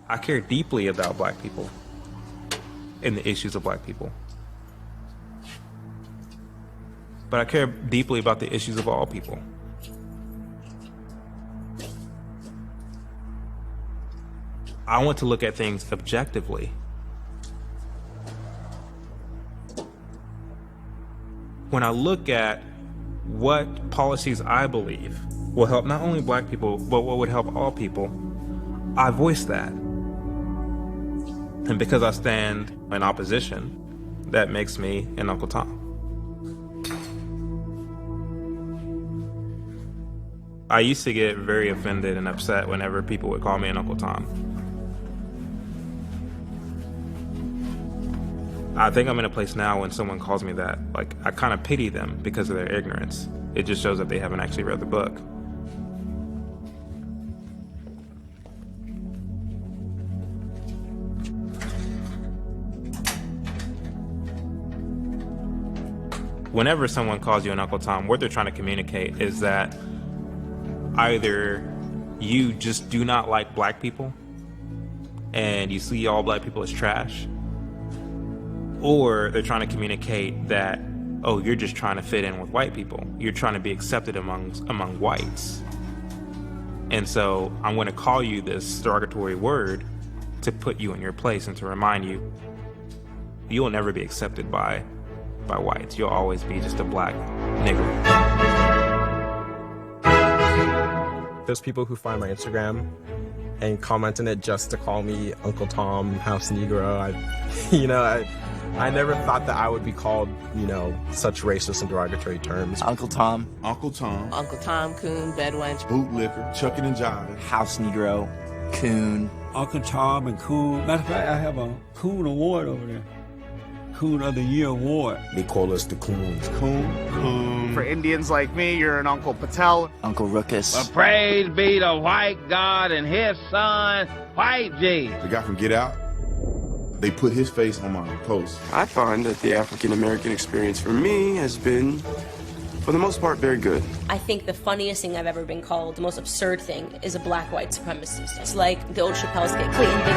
I care deeply about black people and the issues of black people. But I care deeply about the issues of all people. I want to look at things objectively. When I look at what policies I believe will help not only black people, but what would help all people, I voice that. And because I stand in opposition, that makes me an Uncle Tom. I used to get very offended and upset whenever people would call me an Uncle Tom. I think I'm in a place now when someone calls me that, like, I kind of pity them because of their ignorance. It just shows that they haven't actually read the book. Whenever someone calls you an Uncle Tom, what they're trying to communicate is that either you just do not like black people and you see all black people as trash, or they're trying to communicate that, oh, you're just trying to fit in with white people. You're trying to be accepted among whites. And so I'm going to call you this derogatory word to put you in your place and to remind you, you'll never be accepted by whites. You'll always be just a black nigger. There's people who find my Instagram and comment on it just to call me Uncle Tom, House Negro. I never thought that I would be called, such racist and derogatory terms. Uncle Tom. Uncle Tom. Uncle Tom, coon, bedwench. Bootlicker, chucking and jiving. House Negro. Coon. Uncle Tom and Coon. Matter of fact, I have a Coon Award over there. Coon of the Year Award. They call us the Coons. Coon. For Indians like me, you're an Uncle Patel. Uncle Ruckus. Well, praise be the white God and his son, White Jesus. The guy from Get Out, they put his face on my post. I find that the African-American experience for me has been, for the most part, very good. I think the funniest thing I've ever been called, the most absurd thing, is a black white supremacist. It's like the old Chappelle skit, Clayton Bing.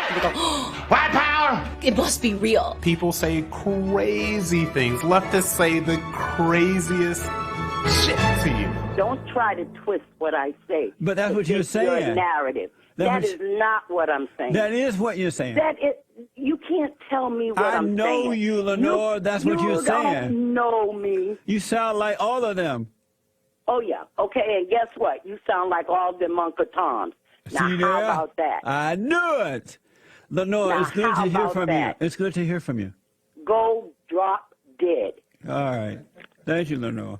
They go, oh, White power! It must be real. People say crazy things. Leftists say the craziest shit to you. Don't try to twist what I say. But that's what you're saying. Your narrative. That is not what I'm saying. That is what you're saying. You can't tell me what I'm saying. I know you, Lenore. That's what you're saying. You don't know me. You sound like all of them. Oh, yeah. Okay, and guess what? You sound like all them Uncle Toms. Now, how about that? I knew it. Lenore, now, it's good to hear from that? you. It's good to hear from you. Go drop dead. All right. Thank you, Lenore.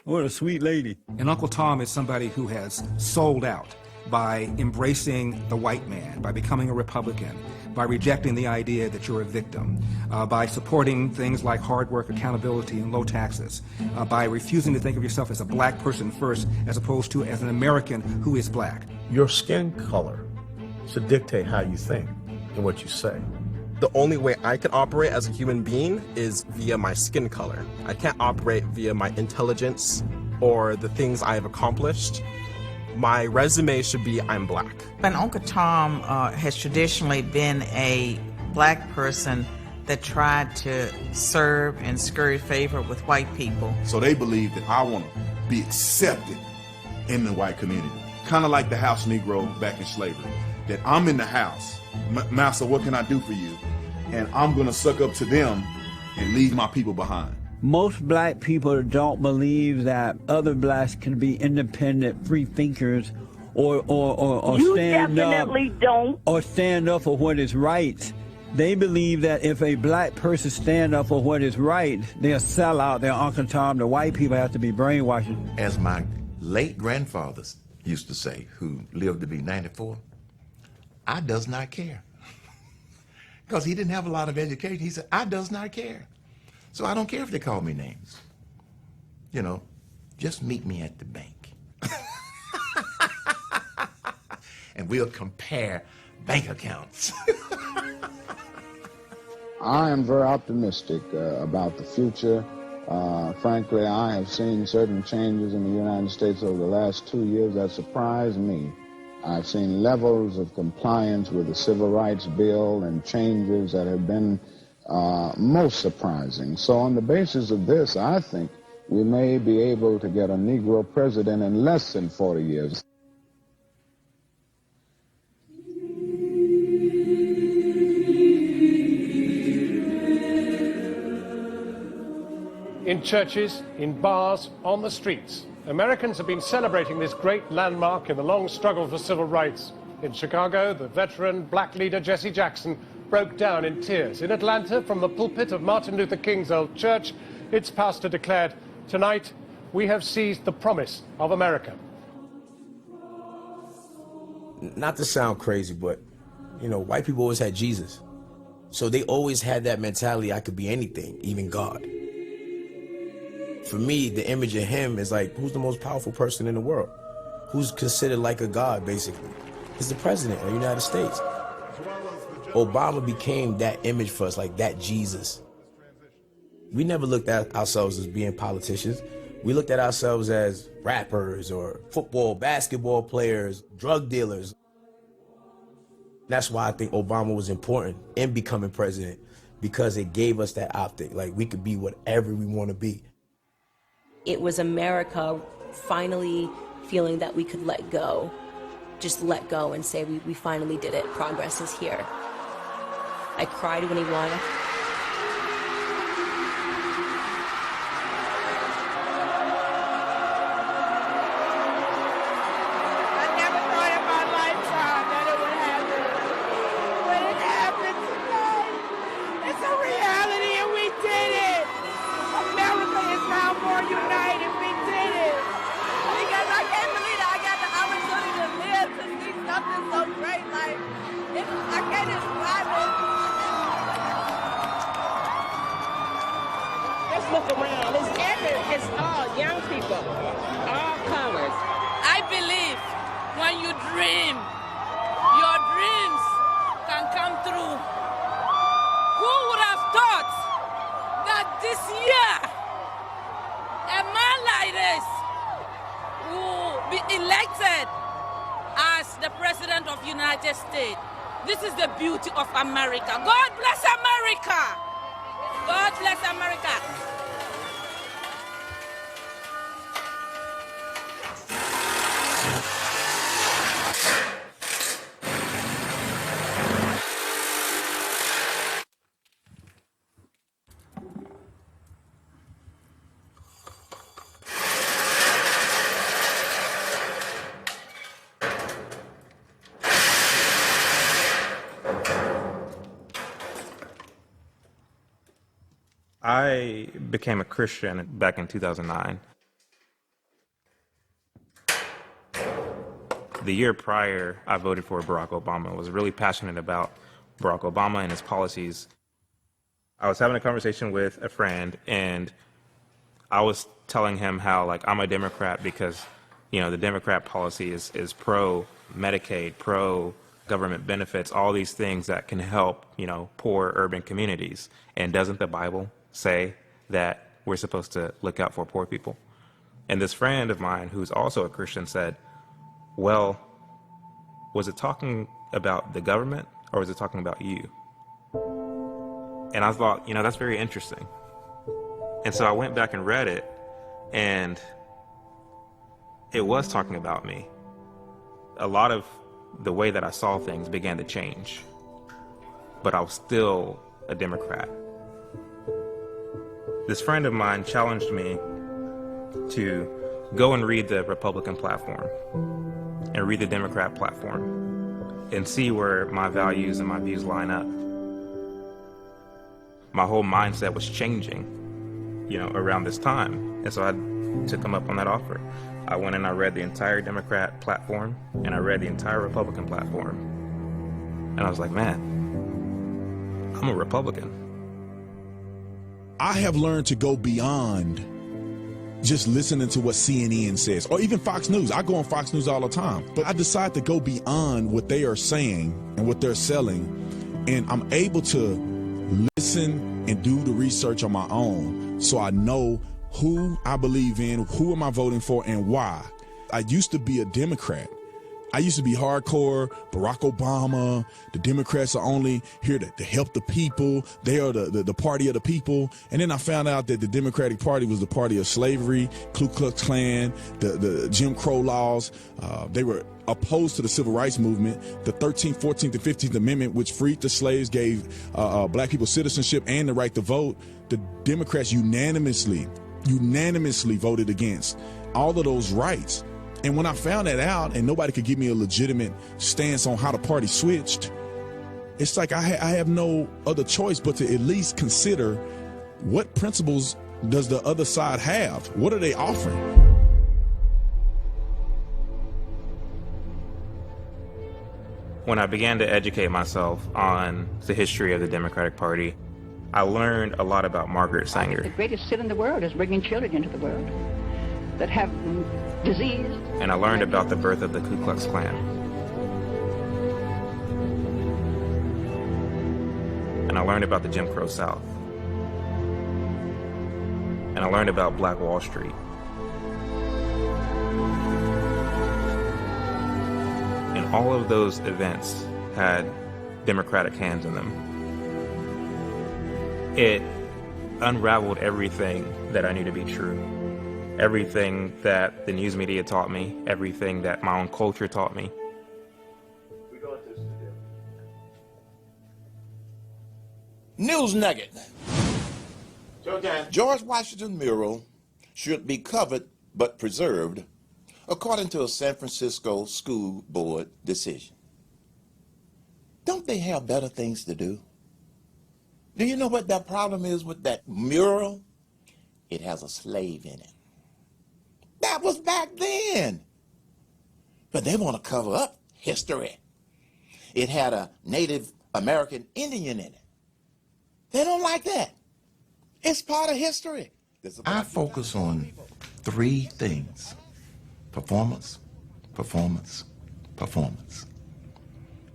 What a sweet lady. And Uncle Tom is somebody who has sold out by embracing the white man, by becoming a Republican, by rejecting the idea that you're a victim, by supporting things like hard work, accountability, and low taxes, by refusing to think of yourself as a black person first as opposed to as an American who is black. Your skin color should dictate how you think and what you say. The only way I can operate as a human being is via my skin color. I can't operate via my intelligence or the things I have accomplished. My resume should be I'm black. And Uncle Tom has traditionally been a black person that tried to serve and scurry favor with white people. So they believe that I want to be accepted in the white community. Kind of like the house Negro back in slavery. That I'm in the house. Master, what can I do for you? And I'm going to suck up to them and leave my people behind. Most black people don't believe that other blacks can be independent, free thinkers, or stand up. You definitely don't. Or stand up for what is right. They believe that if a black person stand up for what is right, they'll sell out their Uncle Tom. The white people have to be brainwashed. As my late grandfathers used to say, who lived to be 94, I does not care. Because he didn't have a lot of education. He said, I does not care. So I don't care if they call me names. You know, just meet me at the bank. And we'll compare bank accounts. I am very optimistic about the future. Frankly, I have seen certain changes in the United States over the last 2 years that surprised me. I've seen levels of compliance with the Civil Rights Bill and changes that have been most surprising. So on the basis of this, I think we may be able to get a Negro president in less than 40 years. In churches, in bars, on the streets, Americans have been celebrating this great landmark in the long struggle for civil rights. In Chicago, the veteran black leader Jesse Jackson broke down in tears. In Atlanta, from the pulpit of Martin Luther King's old church, its pastor declared, "Tonight, we have seized the promise of America." Not to sound crazy, but, you know, white people always had Jesus. So they always had that mentality, I could be anything, even God. For me, the image of him is like, who's the most powerful person in the world? Who's considered like a god, basically? He's the president of the United States. Obama became that image for us, like that Jesus. We never looked at ourselves as being politicians. We looked at ourselves as rappers or football, basketball players, drug dealers. That's why I think Obama was important in becoming president, because it gave us that optic. Like, we could be whatever we want to be. It was America finally feeling that we could let go. Just let go and say, we finally did it. Progress is here. I cried when he won. I became a Christian back in 2009. The year prior, I voted for Barack Obama. I was really passionate about Barack Obama and his policies. I was having a conversation with a friend, and I was telling him how, like, I'm a Democrat because, you know, the Democrat policy is pro-Medicaid, pro-government benefits, all these things that can help, you know, poor urban communities. And doesn't the Bible say that we're supposed to look out for poor people? And this friend of mine, who's also a Christian, said, well, was it talking about the government or was it talking about you? And I thought, you know, that's very interesting. And so I went back and read it, and it was talking about me. A lot of the way that I saw things began to change, but I was still a Democrat. This friend of mine challenged me to go and read the Republican platform and read the Democrat platform and see where my values and my views line up. My whole mindset was changing, you know, around this time. And so I took him up on that offer. I went and I read the entire Democrat platform and I read the entire Republican platform. And I was like, man, I'm a Republican. I have learned to go beyond just listening to what CNN says, or even Fox News. I go on Fox News all the time, but I decide to go beyond what they are saying and what they're selling, and I'm able to listen and do the research on my own, so I know who I believe in, who am I voting for, and why. I used to be a Democrat, I used to be hardcore, Barack Obama, the Democrats are only here to help the people. They are the party of the people. And then I found out that the Democratic Party was the party of slavery, Ku Klux Klan, the Jim Crow laws. They were opposed to the Civil Rights Movement. The 13th, 14th, and 15th Amendment, which freed the slaves, gave black people citizenship and the right to vote. The Democrats unanimously voted against all of those rights. And when I found that out and nobody could give me a legitimate stance on how the party switched, it's like I have no other choice but to at least consider what principles does the other side have? What are they offering? When I began to educate myself on the history of the Democratic Party, I learned a lot about Margaret Sanger. The greatest sin in the world is bringing children into the world that have disease. And I learned about the birth of the Ku Klux Klan. And I learned about the Jim Crow South. And I learned about Black Wall Street. And all of those events had Democratic hands in them. It unraveled everything that I knew to be true. Everything that the news media taught me, everything that my own culture taught me. News nugget. George Washington mural should be covered but preserved, according to a San Francisco school board decision. Don't they have better things to do? Do you know what that problem is with that mural? It has a slave in it. That was back then. But they want to cover up history. It had a Native American Indian in it. They don't like that. It's part of history. I focus on three things: performance, performance, performance.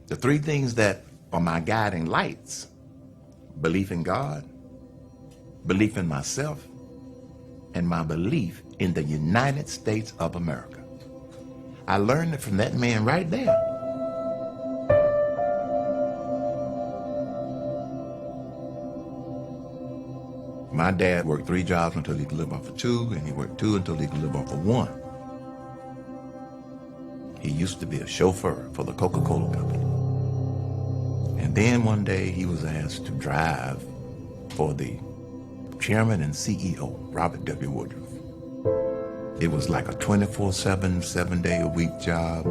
The three things that are my guiding lights: belief in God, belief in myself, and my belief in the United States of America. I learned it from that man right there. My dad worked 3 jobs until he could live off of 2, and he worked 2 until he could live off of 1. He used to be a chauffeur for the Coca-Cola Company. And then one day he was asked to drive for the chairman and CEO, Robert W. Woodruff. It was like a 24/7, 7-day-a-week job.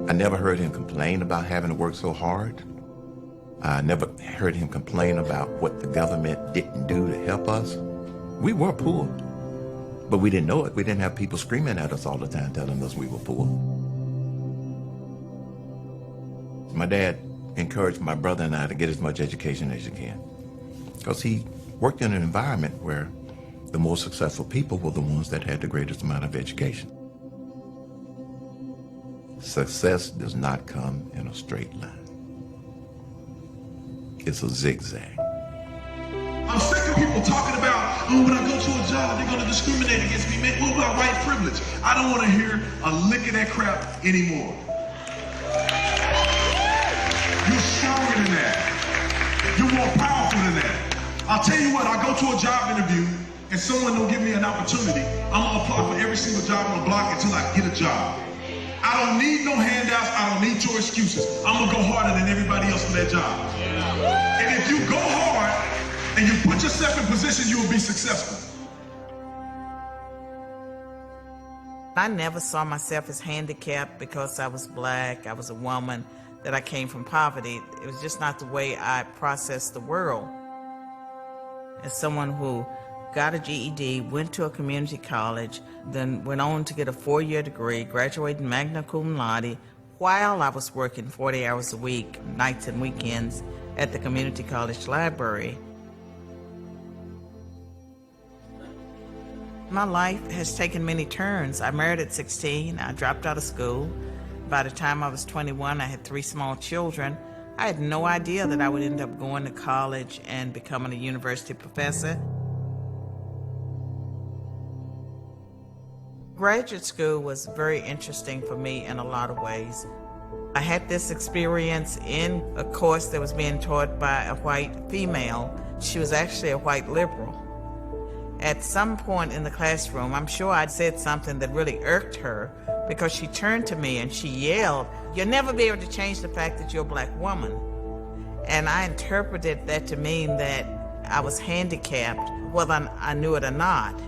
I never heard him complain about having to work so hard. I never heard him complain about what the government didn't do to help us. We were poor, but we didn't know it. We didn't have people screaming at us all the time telling us we were poor. My dad encouraged my brother and I to get as much education as you can, because he worked in an environment where the most successful people were the ones that had the greatest amount of education. Success does not come in a straight line. It's a zigzag. I'm sick of people talking about, oh, when I go to a job, they're going to discriminate against me. Man, what about white privilege? I don't want to hear a lick of that crap anymore. You're stronger than that. You're more powerful than that. I'll tell you what, I go to a job interview and someone don't give me an opportunity, I'm going to apply for every single job on the block until I get a job. I don't need no handouts. I don't need your excuses. I'm going to go harder than everybody else for that job. And if you go hard and you put yourself in position, you will be successful. I never saw myself as handicapped because I was black, I was a woman, that I came from poverty. It was just not the way I processed the world. As someone who got a GED, went to a community college, then went on to get a 4-year degree, graduated magna cum laude, while I was working 40 hours a week, nights and weekends, at the community college library. My life has taken many turns. I married at 16, I dropped out of school. By the time I was 21, I had 3 small children. I had no idea that I would end up going to college and becoming a university professor. Graduate school was very interesting for me in a lot of ways. I had this experience in a course that was being taught by a white female. She was actually a white liberal. At some point in the classroom, I'm sure I'd said something that really irked her, because she turned to me and she yelled, "You'll never be able to change the fact that you're a black woman." And I interpreted that to mean that I was handicapped, whether I knew it or not.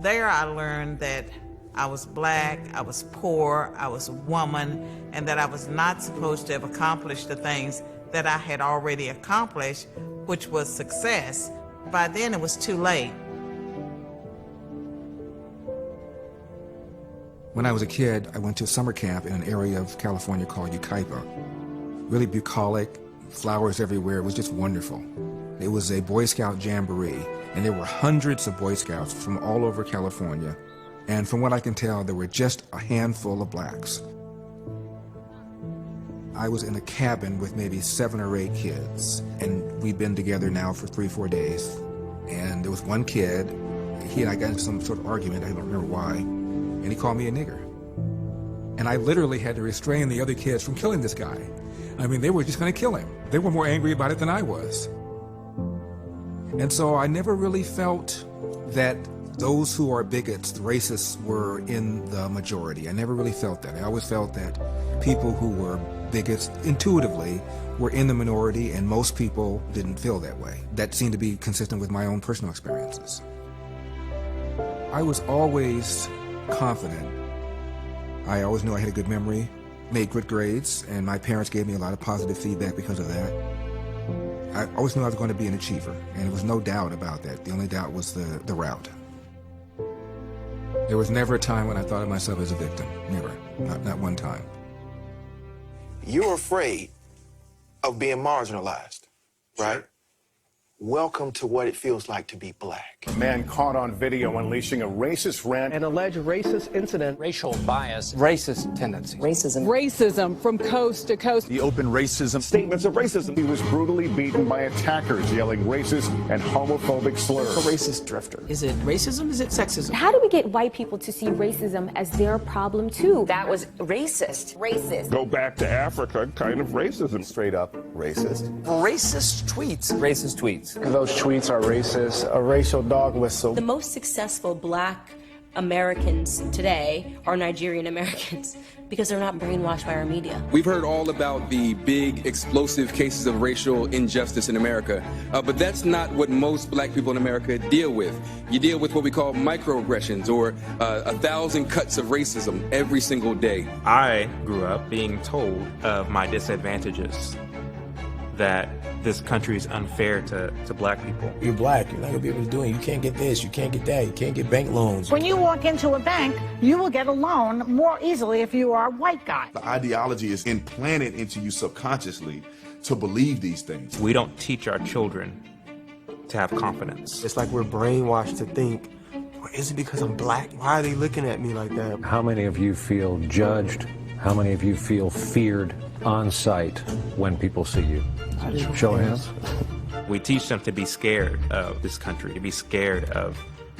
There I learned that I was black, I was poor, I was a woman, and that I was not supposed to have accomplished the things that I had already accomplished, which was success. By then it was too late. When I was a kid, I went to a summer camp in an area of California called Yucaipa. Really bucolic, flowers everywhere. It was just wonderful. It was a Boy Scout jamboree, and there were hundreds of Boy Scouts from all over California. And from what I can tell, there were just a handful of blacks. I was in a cabin with maybe 7 or 8 kids, and we'd been together now for 3-4 days. And there was one kid, he and I got into some sort of argument, I don't remember why, and he called me a nigger. And I literally had to restrain the other kids from killing this guy. I mean, they were just gonna kill him. They were more angry about it than I was. And so I never really felt that those who are bigots, the racists, were in the majority. I never really felt that. I always felt that people who were bigots intuitively were in the minority, and most people didn't feel that way. That seemed to be consistent with my own personal experiences. I was always confident. I always knew I had a good memory, made good grades, and my parents gave me a lot of positive feedback because of that. I always knew I was going to be an achiever, and there was no doubt about that. The only doubt was the route. There was never a time when I thought of myself as a victim. Never. Not one time. You're afraid of being marginalized, right? Welcome to what it feels like to be black. Man caught on video unleashing a racist rant. An alleged racist incident. Racial bias. Racist tendencies. Racism. Racism from coast to coast. The open racism. Statements of racism. He was brutally beaten by attackers, yelling racist and homophobic slurs. A racist drifter. Is it racism? Is it sexism? How do we get white people to see racism as their problem too? That was racist. Racist. Go back to Africa, kind of racism. Straight up racist. Racist tweets. Racist tweets. Those tweets are racist, a racial dog whistle. The most successful black Americans today are Nigerian Americans because they're not brainwashed by our media. We've heard all about the big explosive cases of racial injustice in America, but that's not what most black people in America deal with. You deal with what we call microaggressions, or 1,000 cuts of racism every single day. I grew up being told of my disadvantages, that this country is unfair to black people. You're black, you're not gonna be able to do it. You can't get this, you can't get that, you can't get bank loans. When you walk into a bank, you will get a loan more easily if you are a white guy. The ideology is implanted into you subconsciously to believe these things. We don't teach our children to have confidence. It's like we're brainwashed to think, well, is it because I'm black? Why are they looking at me like that? How many of you feel judged? How many of you feel feared on sight when people see you? Show of hands. We teach them to be scared of this country, to be scared of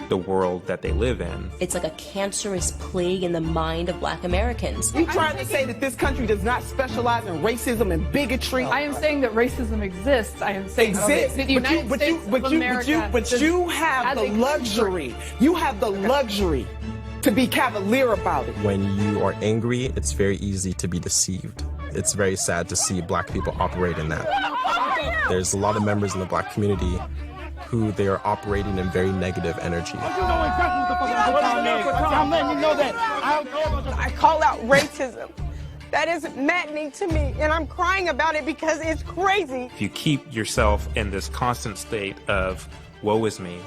the world that they live in. It's like a cancerous plague in the mind of black Americans. You trying to say that this country does not specialize in racism and bigotry? I am saying that racism exists. I am saying exists. that the United States of America but you have the luxury. You have the luxury to be cavalier about it. When you are angry, it's very easy to be deceived. It's very sad to see black people operate in that. There's a lot of members in the black community who they are operating in very negative energy. I call out racism. That is maddening to me, and I'm crying about it because it's crazy. If you keep yourself in this constant state of, woe is me,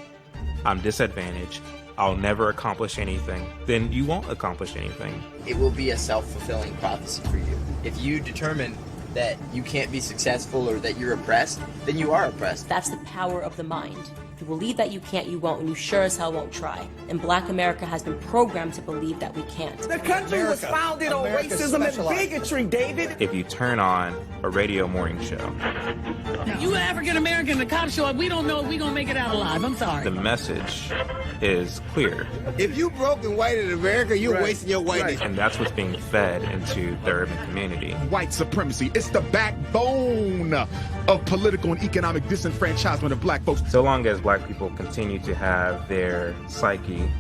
I'm disadvantaged, I'll never accomplish anything, then you won't accomplish anything. It will be a self-fulfilling prophecy for you. If you determine that you can't be successful or that you're oppressed, then you are oppressed. That's the power of the mind. If you believe that you can't, you won't, and you sure as hell won't try. And black America has been programmed to believe that we can't. The country was founded on racism and bigotry, David. If you turn on a radio morning show, you African American, the cops show up, we don't know if we're gonna make it out alive. I'm sorry. The message is clear. If you broke and white in America, you're wasting your whiteness. And that's what's being fed into the urban community. White supremacy, it's the backbone of political and economic disenfranchisement of black folks. So long as black people continue to have their psyche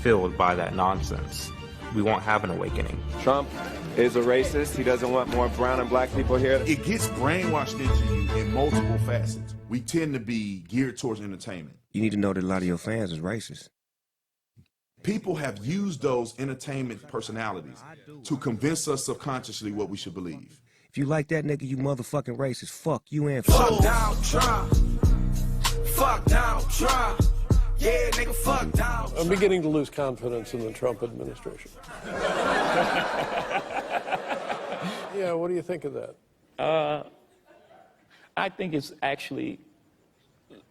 filled by that nonsense, we won't have an awakening. Trump is a racist. He doesn't want more brown and black people here. It gets brainwashed into you in multiple facets. We tend to be geared towards entertainment. You need to know that a lot of your fans is racist. People have used those entertainment personalities to convince us subconsciously what we should believe. If you like that nigga, you motherfucking racist. Fuck you and fuck Donald Trump. Fuck Donald Trump. Yeah, nigga, fuck Donald Trump. I'm beginning to lose confidence in the Trump administration. Yeah, what do you think of that? I think it's actually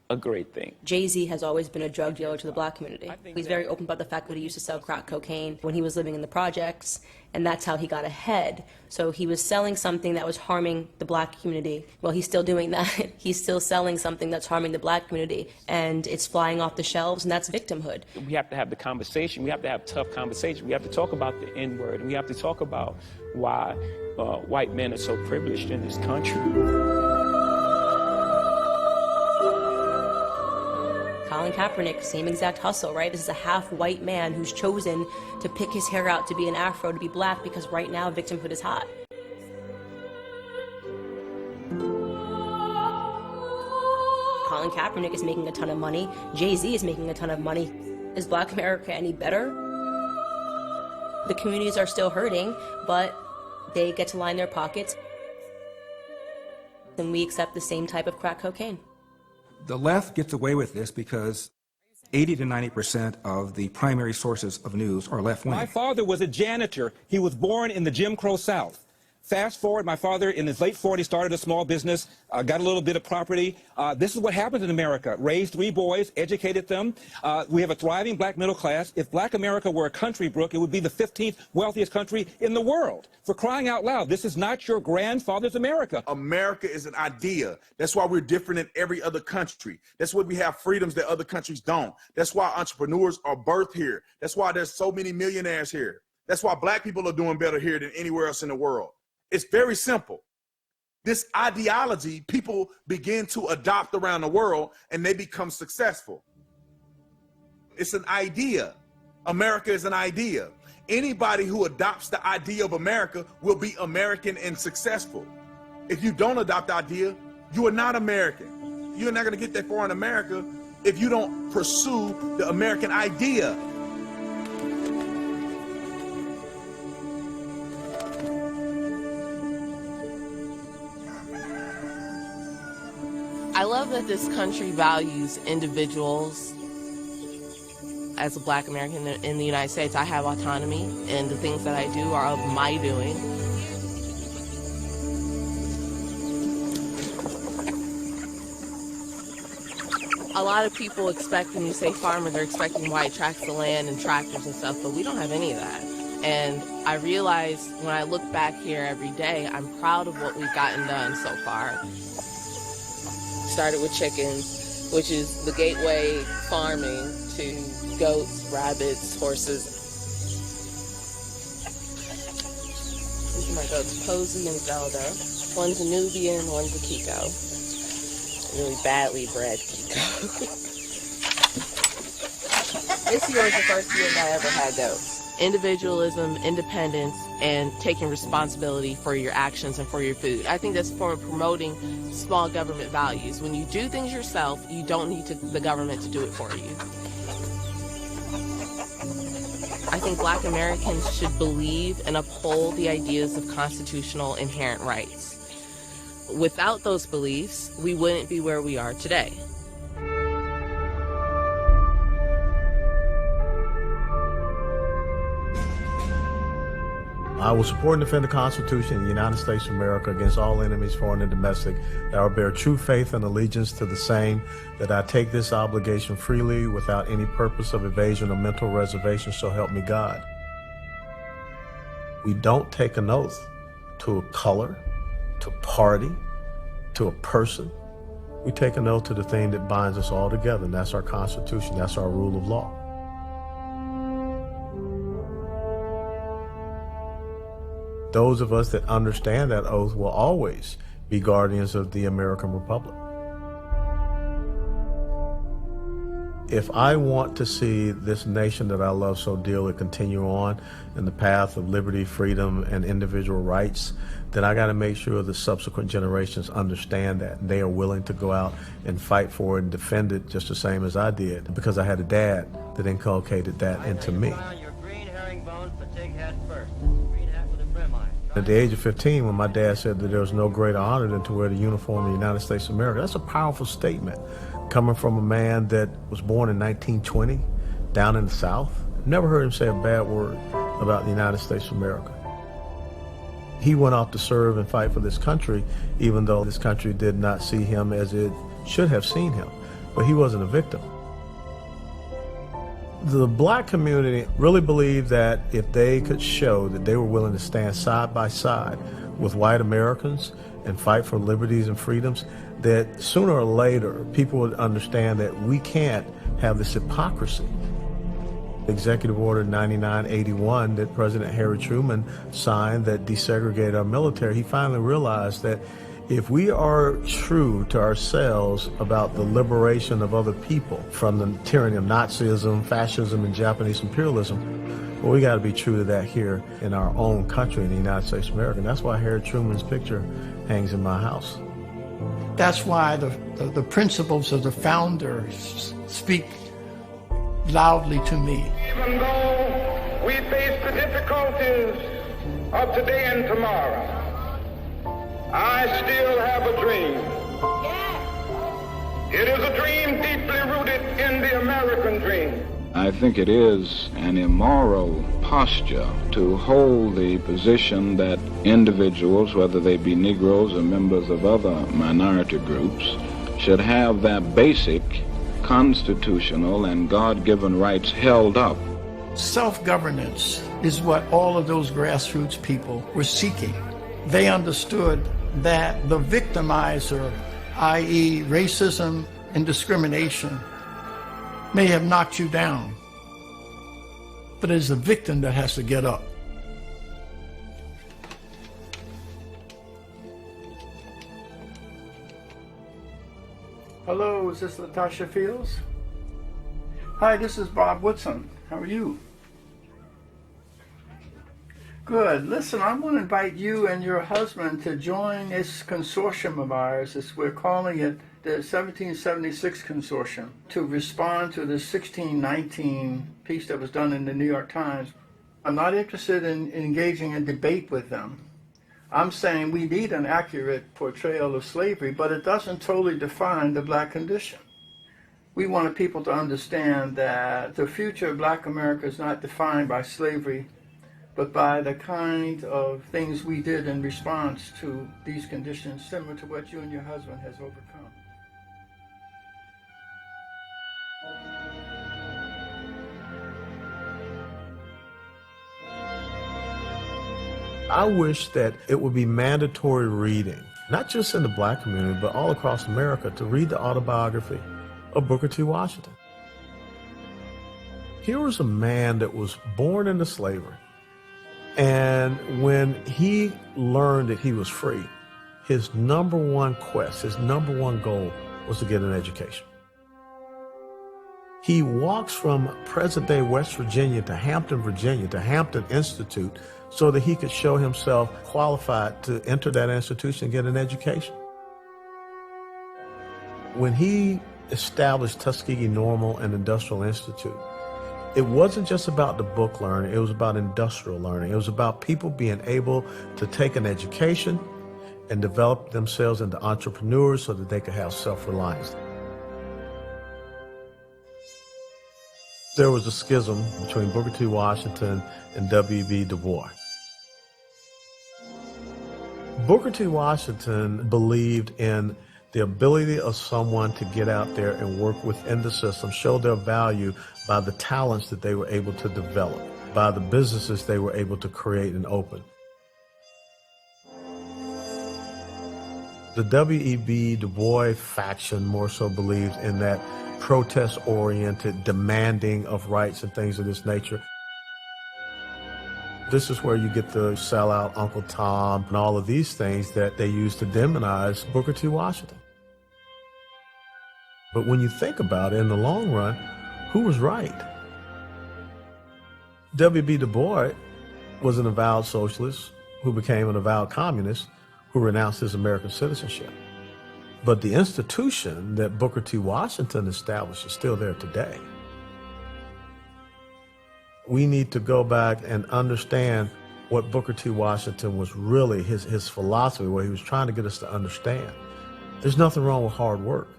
a great thing. Jay-Z has always been a drug dealer to the black community. He's very open about the fact that he used to sell crack cocaine when he was living in the projects, and that's how he got ahead. So he was selling something that was harming the black community. Well, he's still doing that. He's still selling something that's harming the black community, and it's flying off the shelves, and that's victimhood. We have to have the conversation. We have to have tough conversation. We have to talk about the N-word, and we have to talk about why white men are so privileged in this country. Colin Kaepernick, same exact hustle, right? This is a half-white man who's chosen to pick his hair out to be an afro, to be black, because right now victimhood is hot. Colin Kaepernick is making a ton of money. Jay-Z is making a ton of money. Is Black America any better? The communities are still hurting, but they get to line their pockets. And we accept the same type of crack cocaine. The left gets away with this because 80 to 90% of the primary sources of news are left-wing. My father was a janitor. He was born in the Jim Crow South. Fast forward, my father in his late 40s started a small business, got a little bit of property. This is what happens in America. Raised 3 boys, educated them. We have a thriving black middle class. If black America were a country, Brooke, it would be the 15th wealthiest country in the world. For crying out loud, this is not your grandfather's America. America is an idea. That's why we're different than every other country. That's why we have freedoms that other countries don't. That's why entrepreneurs are birthed here. That's why there's so many millionaires here. That's why black people are doing better here than anywhere else in the world. It's very simple. This ideology, people begin to adopt around the world and they become successful. It's an idea. America is an idea. Anybody who adopts the idea of America will be American and successful. If you don't adopt the idea, you are not American. You're not going to get that far in America if you don't pursue the American idea. I love that this country values individuals. As a black American in the United States, I have autonomy, and the things that I do are of my doing. A lot of people expect, when you say farmer, they're expecting white tracts of land and tractors and stuff, but we don't have any of that. And I realize when I look back here every day, I'm proud of what we've gotten done so far. Started with chickens, which is the gateway farming to goats, rabbits, horses. These are my goats, Posey and Zelda. One's a Nubian, one's a Kiko. Really badly bred Kiko. This year was the first year that I ever had goats. Individualism, independence, and taking responsibility for your actions and for your food. I think that's a form of promoting small government values. When you do things yourself, you don't need the government to do it for you. I think black Americans should believe and uphold the ideas of constitutional inherent rights. Without those beliefs, we wouldn't be where we are today. I will support and defend the Constitution of the United States of America against all enemies, foreign and domestic, that I will bear true faith and allegiance to the same, that I take this obligation freely without any purpose of evasion or mental reservation, so help me God. We don't take an oath to a color, to a party, to a person. We take an oath to the thing that binds us all together, and that's our Constitution, that's our rule of law. Those of us that understand that oath will always be guardians of the American Republic. If I want to see this nation that I love so dearly continue on in the path of liberty, freedom, and individual rights, then I got to make sure the subsequent generations understand that and they are willing to go out and fight for it and defend it just the same as I did, because I had a dad that inculcated that into me. At the age of 15, when my dad said that there was no greater honor than to wear the uniform of the United States of America, that's a powerful statement. Coming from a man that was born in 1920 down in the South, never heard him say a bad word about the United States of America. He went off to serve and fight for this country, even though this country did not see him as it should have seen him. But he wasn't a victim. The black community really believed that if they could show that they were willing to stand side by side with white Americans and fight for liberties and freedoms, that sooner or later people would understand that we can't have this hypocrisy. Executive Order 9981 that President Harry Truman signed that desegregated our military, he finally realized that if we are true to ourselves about the liberation of other people from the tyranny of Nazism, fascism, and Japanese imperialism, well, we got to be true to that here in our own country, in the United States of America. And that's why Harry Truman's picture hangs in my house. That's why the principles of the founders speak loudly to me. Even though we face the difficulties of today and tomorrow, I still have a dream. It is a dream deeply rooted in the American dream. I think it is an immoral posture to hold the position that individuals, whether they be Negroes or members of other minority groups, should have their basic constitutional and God-given rights held up. Self-governance is what all of those grassroots people were seeking. They understood that the victimizer, i.e. racism and discrimination, may have knocked you down, but it's the victim that has to get up. Hello, is this Latasha Fields? Hi, this is Bob Woodson. How are you? Good. Listen, I want to invite you and your husband to join this consortium of ours. We're calling it the 1776 Consortium, to respond to the 1619 piece that was done in the New York Times. I'm not interested in engaging in debate with them. I'm saying we need an accurate portrayal of slavery, but it doesn't totally define the black condition. We wanted people to understand that the future of black America is not defined by slavery, but by the kind of things we did in response to these conditions, similar to what you and your husband has overcome. I wish that it would be mandatory reading, not just in the black community, but all across America, to read the autobiography of Booker T. Washington. Here was a man that was born into slavery, and when he learned that he was free, his number one quest, his number one goal was to get an education. He walks from present-day West Virginia to Hampton, Virginia, to Hampton Institute, so that he could show himself qualified to enter that institution and get an education. When he established Tuskegee Normal and Industrial Institute, it wasn't just about the book learning, it was about industrial learning. It was about people being able to take an education and develop themselves into entrepreneurs so that they could have self-reliance. There was a schism between Booker T. Washington and W.B. Du Bois. Booker T. Washington believed in the ability of someone to get out there and work within the system, show their value by the talents that they were able to develop, by the businesses they were able to create and open. The W.E.B. Du Bois faction more so believed in that protest-oriented demanding of rights and things of this nature. This is where you get the sellout Uncle Tom and all of these things that they use to demonize Booker T. Washington. But when you think about it, in the long run, who was right? W.B. Du Bois was an avowed socialist who became an avowed communist who renounced his American citizenship. But the institution that Booker T. Washington established is still there today. We need to go back and understand what Booker T. Washington was really, his philosophy, what he was trying to get us to understand. There's nothing wrong with hard work.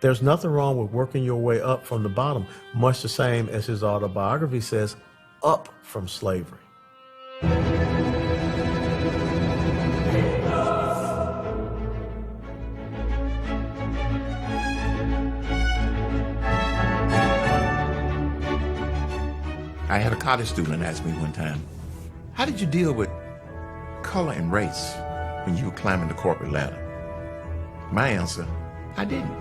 There's nothing wrong with working your way up from the bottom, much the same as his autobiography says, up from slavery. I had a college student ask me one time, how did you deal with color and race when you were climbing the corporate ladder? My answer, I didn't.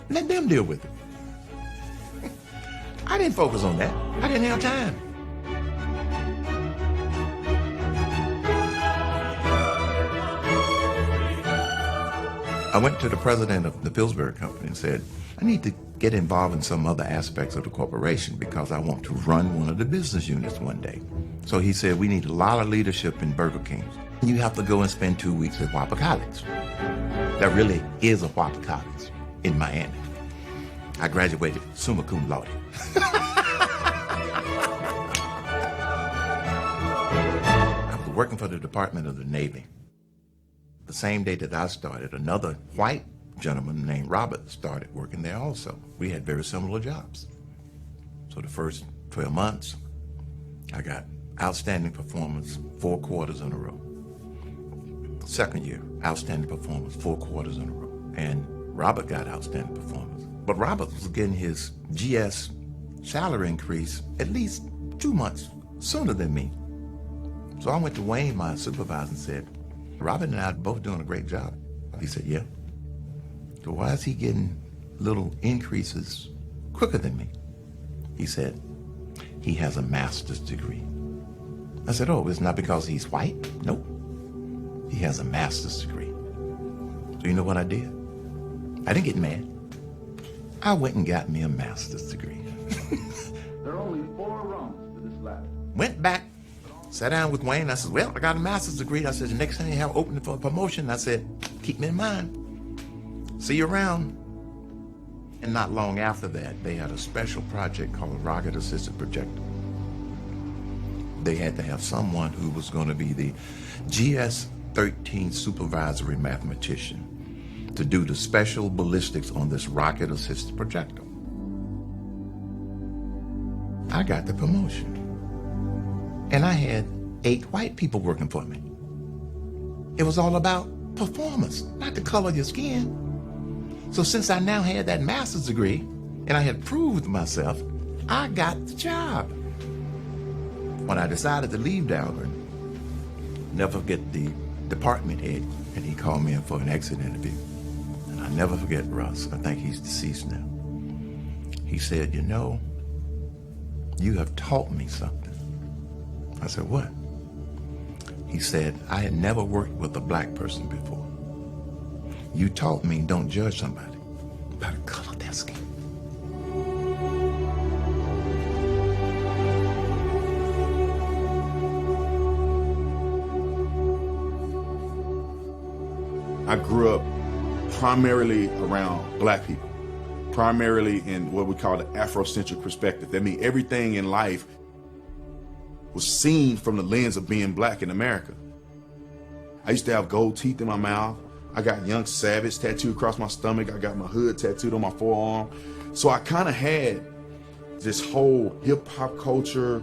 Let them deal with it. I didn't focus on that. I didn't have time. I went to the president of the Pillsbury Company and said, I need to get involved in some other aspects of the corporation because I want to run one of the business units one day. So he said, we need a lot of leadership in Burger King. You have to go and spend 2 weeks at Whopper College. There really is a Whopper College in Miami. I graduated summa cum laude. I was working for the Department of the Navy. The same day that I started, another white gentleman named Robert started working there also. We had very similar jobs. So the first 12 months, I got outstanding performance 4 quarters in a row. Second year, outstanding performance 4 quarters in a row. And Robert got outstanding performance. But Robert was getting his GS salary increase at least 2 months sooner than me. So I went to Wayne, my supervisor, and said, Robert and I are both doing a great job. He said, yeah. So why is he getting little increases quicker than me? He said, he has a master's degree. I said, oh, it's not because he's white? Nope. He has a master's degree. So you know what I did? I didn't get mad. I went and got me a master's degree. There are only 4 rungs to this ladder. Went back, sat down with Wayne. I said, well, I got a master's degree. I said, the next time you have opening for a promotion, I said, keep me in mind. See you around. And not long after that, they had a special project called a rocket-assisted projector. They had to have someone who was going to be the GS-13 supervisory mathematician to do the special ballistics on this rocket-assisted projector. I got the promotion. And I had 8 white people working for me. It was all about performance, not the color of your skin. So since I now had that master's degree and I had proved myself, I got the job. When I decided to leave Dalburn, never forget the department head, and he called me in for an exit interview. And I never forget Russ. I think he's deceased now. He said, you know, you have taught me something. I said, what? He said, I had never worked with a black person before. You taught me don't judge somebody by the color of their skin. I grew up primarily around black people, primarily in what we call the Afrocentric perspective. That means everything in life was seen from the lens of being black in America. I used to have gold teeth in my mouth. I got Young Savage tattooed across my stomach. I got my hood tattooed on my forearm. So I kind of had this whole hip hop culture,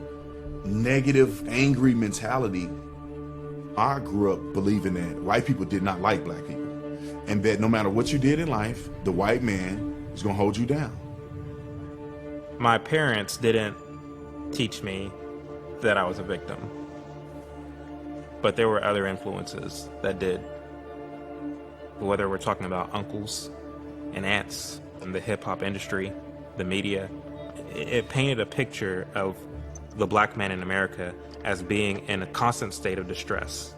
negative, angry mentality. I grew up believing that white people did not like black people, and that no matter what you did in life, the white man is gonna hold you down. My parents didn't teach me that I was a victim, but there were other influences that did. Whether we're talking about uncles and aunts in the hip-hop industry, the media, it painted a picture of the black man in America as being in a constant state of distress,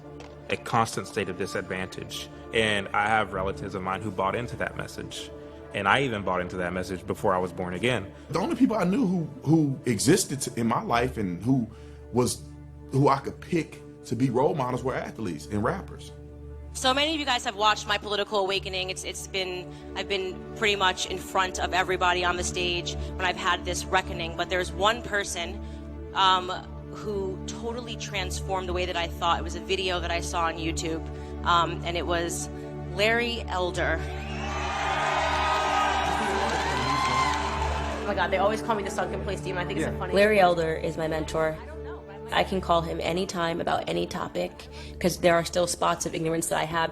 a constant state of disadvantage. And I have relatives of mine who bought into that message. And I even bought into that message before I was born again. The only people I knew who existed in my life and who I could pick to be role models were athletes and rappers. So many of you guys have watched my political awakening. I've been pretty much in front of everybody on the stage when I've had this reckoning. But there's one person who totally transformed the way that I thought. It was a video that I saw on YouTube, and it was Larry Elder. Oh my God, they always call me the sunken place demon. I think it's so funny. Larry Elder is my mentor. I can call him anytime about any topic because there are still spots of ignorance that I have.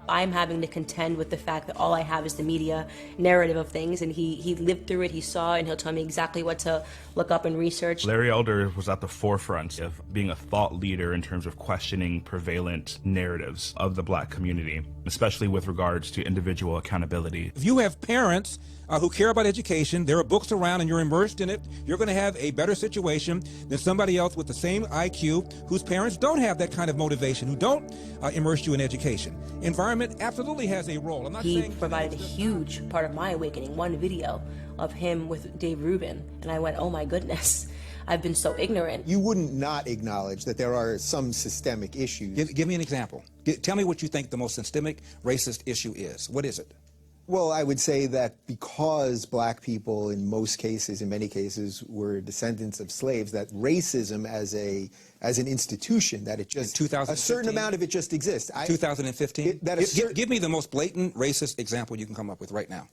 I'm having to contend with the fact that all I have is the media narrative of things, and he lived through it, he saw it, and he'll tell me exactly what to look up and research. Larry Elder was at the forefront of being a thought leader in terms of questioning prevalent narratives of the black community, especially with regards to individual accountability. If you have parents who care about education, there are books around and you're immersed in it, you're going to have a better situation than somebody else with the same IQ whose parents don't have that kind of motivation, who don't immerse you in education. Environment absolutely has a role. He provided a huge part of my awakening, one video of him with Dave Rubin, and I went, oh my goodness, I've been so ignorant. You wouldn't not acknowledge that there are some systemic issues. Give me an example. Tell me what you think the most systemic racist issue is. What is it? Well, I would say that because black people in most cases, in many cases, were descendants of slaves, that racism as an institution, that it just, a certain amount of it just exists. 2015? Give me the most blatant racist example you can come up with right now.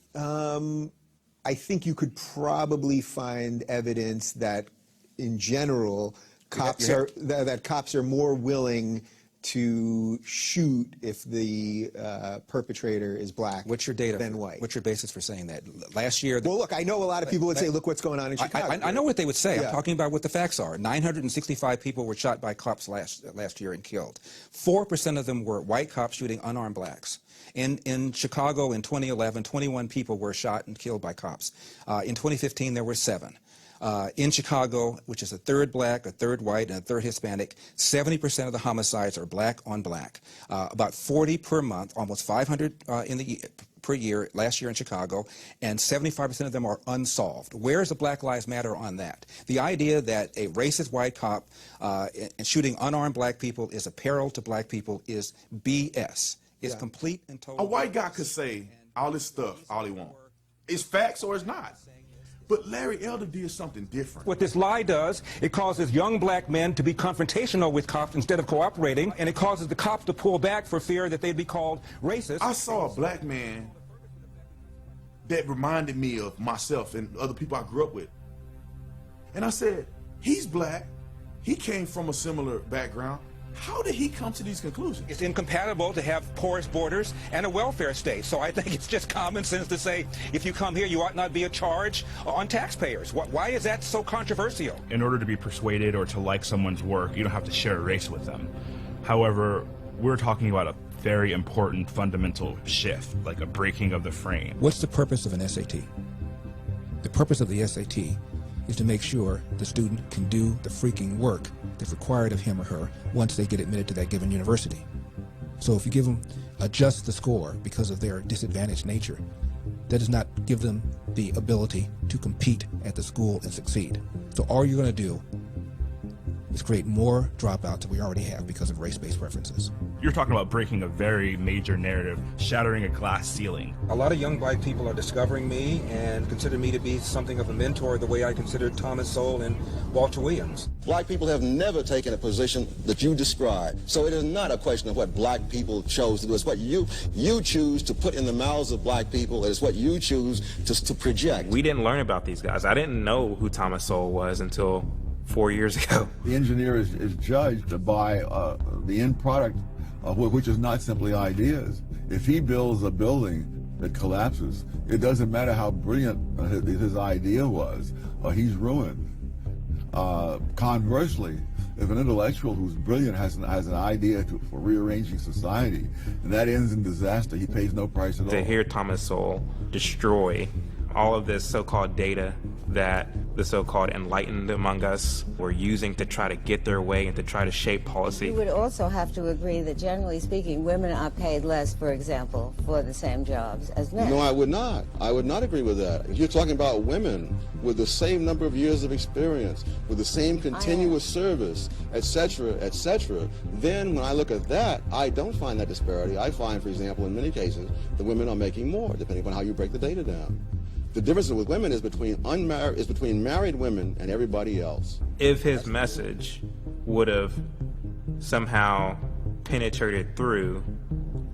I think you could probably find evidence that, in general, cops are more willing to shoot if the perpetrator is black than white. What's your basis for saying that? Last year... Well, look, I know a lot of people would say, look what's going on in Chicago. I know what they would say. I'm talking about what the facts are. 965 people were shot by cops last year and killed. 4% of them were white cops shooting unarmed blacks. In Chicago in 2011, 21 people were shot and killed by cops. In 2015, there were 7. In Chicago, which is a third black, a third white, and a third Hispanic, 70% of the homicides are black on black. About 40 per month, almost 500 per year last year in Chicago, and 75% of them are unsolved. Where is the Black Lives Matter on that? The idea that a racist white cop shooting unarmed black people is a peril to black people is BS. It's complete and total. A white guy could say all this stuff, all he wants. It's facts or it's not. But Larry Elder did something different. What this lie does, it causes young black men to be confrontational with cops instead of cooperating, and it causes the cops to pull back for fear that they'd be called racist. I saw a black man that reminded me of myself and other people I grew up with. And I said, he's black. He came from a similar background. How did he come to these conclusions? It's incompatible to have porous borders and a welfare state. So I think it's just common sense to say, if you come here, you ought not be a charge on taxpayers. Why is that so controversial? In order to be persuaded or to like someone's work, you don't have to share a race with them. However, we're talking about a very important fundamental shift, like a breaking of the frame. What's the purpose of an SAT? The purpose of the SAT is to make sure the student can do the freaking work that's required of him or her once they get admitted to that given university. So if you give them adjust the score because of their disadvantaged nature, that does not give them the ability to compete at the school and succeed. So all you're going to do is create more dropouts than we already have because of race-based preferences. You're talking about breaking a very major narrative, shattering a glass ceiling. A lot of young black people are discovering me and consider me to be something of a mentor the way I considered Thomas Sowell and Walter Williams. Black people have never taken a position that you described. So it is not a question of what black people chose to do. It's what you choose to put in the mouths of black people. It's what you choose to project. We didn't learn about these guys. I didn't know who Thomas Sowell was until 4 years ago. The engineer is judged by the end product, which is not simply ideas. If he builds a building that collapses, it doesn't matter how brilliant his idea was, he's ruined. Conversely, if an intellectual who's brilliant has an idea for rearranging society, and that ends in disaster, he pays no price at all. To hear Thomas Sowell destroy all of this so-called data that the so-called enlightened among us were using to try to get their way and to try to shape policy. You would also have to agree that, generally speaking, women are paid less, for example, for the same jobs as men. No, I would not. I would not agree with that. If you're talking about women with the same number of years of experience, with the same continuous service, etc., then when I look at that, I don't find that disparity. I find, for example, in many cases, the women are making more, depending on how you break the data down. The difference with women is between married women and everybody else. If his message would have somehow penetrated through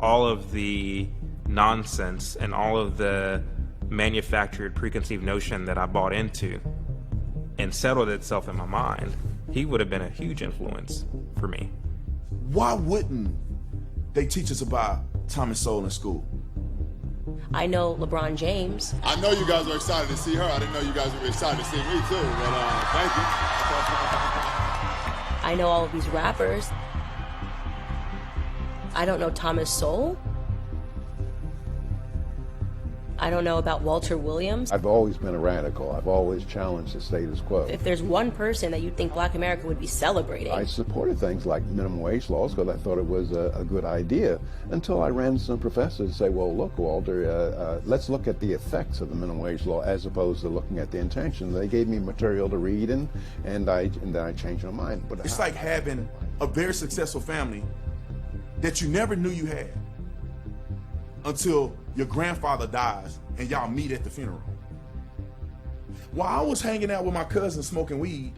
all of the nonsense and all of the manufactured preconceived notion that I bought into and settled itself in my mind, he would have been a huge influence for me. Why wouldn't they teach us about Thomas Sowell in school? I know LeBron James. I know you guys are excited to see her. I didn't know you guys were excited to see me too, but thank you. I know all of these rappers. I don't know Thomas Sowell. I don't know about Walter Williams. I've always been a radical. I've always challenged the status quo. If there's one person that you think Black America would be celebrating. I supported things like minimum wage laws because I thought it was a good idea until I ran into some professors and say, well, look, Walter, let's look at the effects of the minimum wage law as opposed to looking at the intention. They gave me material to read and then I changed my mind. But it's like having a very successful family that you never knew you had until your grandfather dies and y'all meet at the funeral. While I was hanging out with my cousins smoking weed,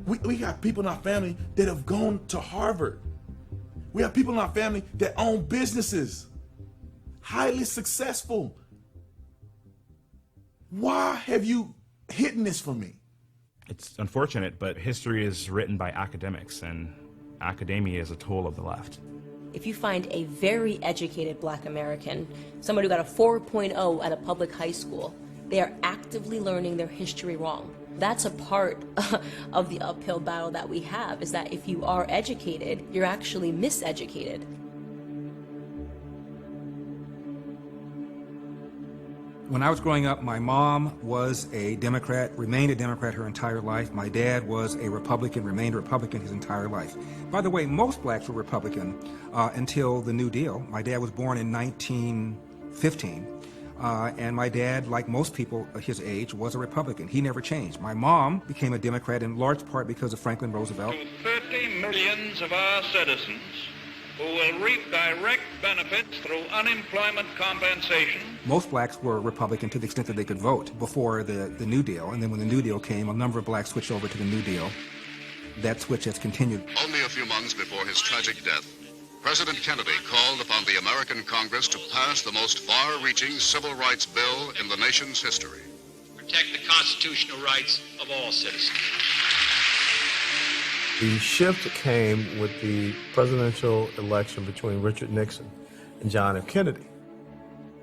we got people in our family that have gone to Harvard. We have people in our family that own businesses, highly successful. Why have you hidden this from me? It's unfortunate, but history is written by academics, and academia is a tool of the left. If you find a very educated Black American, somebody who got a 4.0 at a public high school, they are actively learning their history wrong. That's a part of the uphill battle that we have, is that if you are educated, you're actually miseducated. When I was growing up, my mom was a Democrat, remained a Democrat her entire life. My dad was a Republican, remained a Republican his entire life. By the way, most blacks were Republican until the New Deal. My dad was born in 1915, and my dad, like most people his age, was a Republican. He never changed. My mom became a Democrat in large part because of Franklin Roosevelt. To 30 millions of our citizens who will reap direct benefits through unemployment compensation. Most blacks were Republican to the extent that they could vote before the New Deal, and then when the New Deal came, a number of blacks switched over to the New Deal. That switch has continued. Only a few months before his tragic death, President Kennedy called upon the American Congress to pass the most far-reaching civil rights bill in the nation's history. Protect the constitutional rights of all citizens. The shift came with the presidential election between Richard Nixon and John F. Kennedy.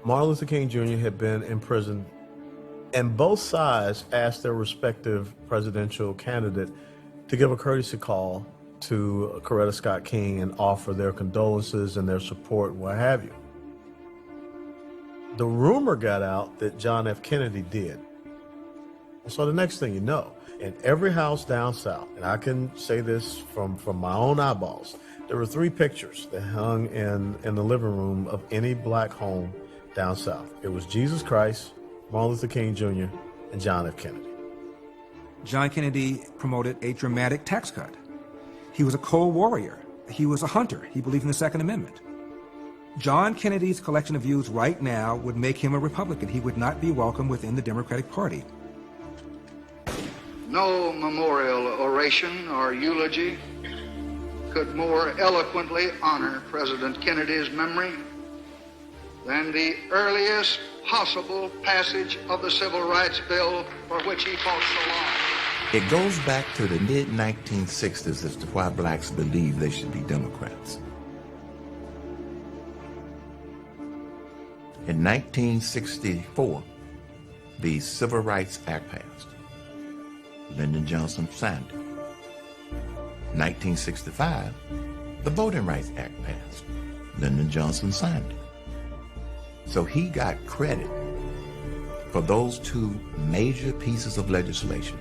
Martin Luther King Jr. had been in prison, and both sides asked their respective presidential candidate to give a courtesy call to Coretta Scott King and offer their condolences and their support and what have you. The rumor got out that John F. Kennedy did. So the next thing you know, in every house down south, and I can say this from my own eyeballs, there were 3 pictures that hung in the living room of any black home down south. It was Jesus Christ, Martin Luther King Jr., and John F. Kennedy. John Kennedy promoted a dramatic tax cut. He was a cold warrior. He was a hunter. He believed in the Second Amendment. John Kennedy's collection of views right now would make him a Republican. He would not be welcome within the Democratic Party. No memorial oration or eulogy could more eloquently honor President Kennedy's memory than the earliest possible passage of the Civil Rights Bill for which he fought so long. It goes back to the mid-1960s as to why blacks believe they should be Democrats. In 1964, the Civil Rights Act passed. Lyndon Johnson signed it. 1965, the Voting Rights Act passed. Lyndon Johnson signed it. So he got credit for those two major pieces of legislation.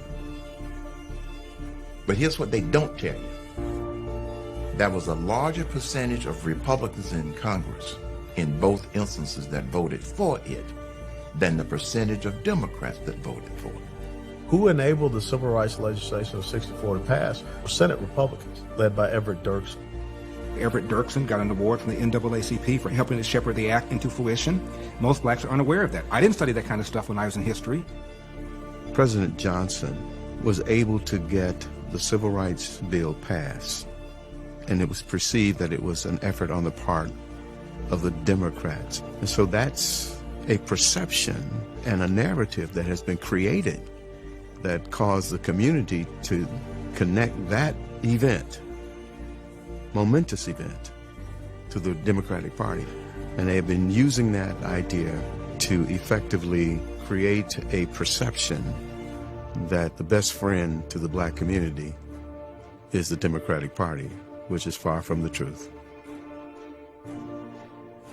But here's what they don't tell you. There was a larger percentage of Republicans in Congress in both instances that voted for it than the percentage of Democrats that voted for it. Who enabled the civil rights legislation of '64 to pass were Senate Republicans, led by Everett Dirksen. Everett Dirksen got an award from the NAACP for helping to shepherd the act into fruition. Most blacks are unaware of that. I didn't study that kind of stuff when I was in history. President Johnson was able to get the Civil Rights Bill passed, and it was perceived that it was an effort on the part of the Democrats. And so that's a perception and a narrative that has been created that caused the community to connect that event, momentous event, to the Democratic Party. And they have been using that idea to effectively create a perception that the best friend to the black community is the Democratic Party, which is far from the truth.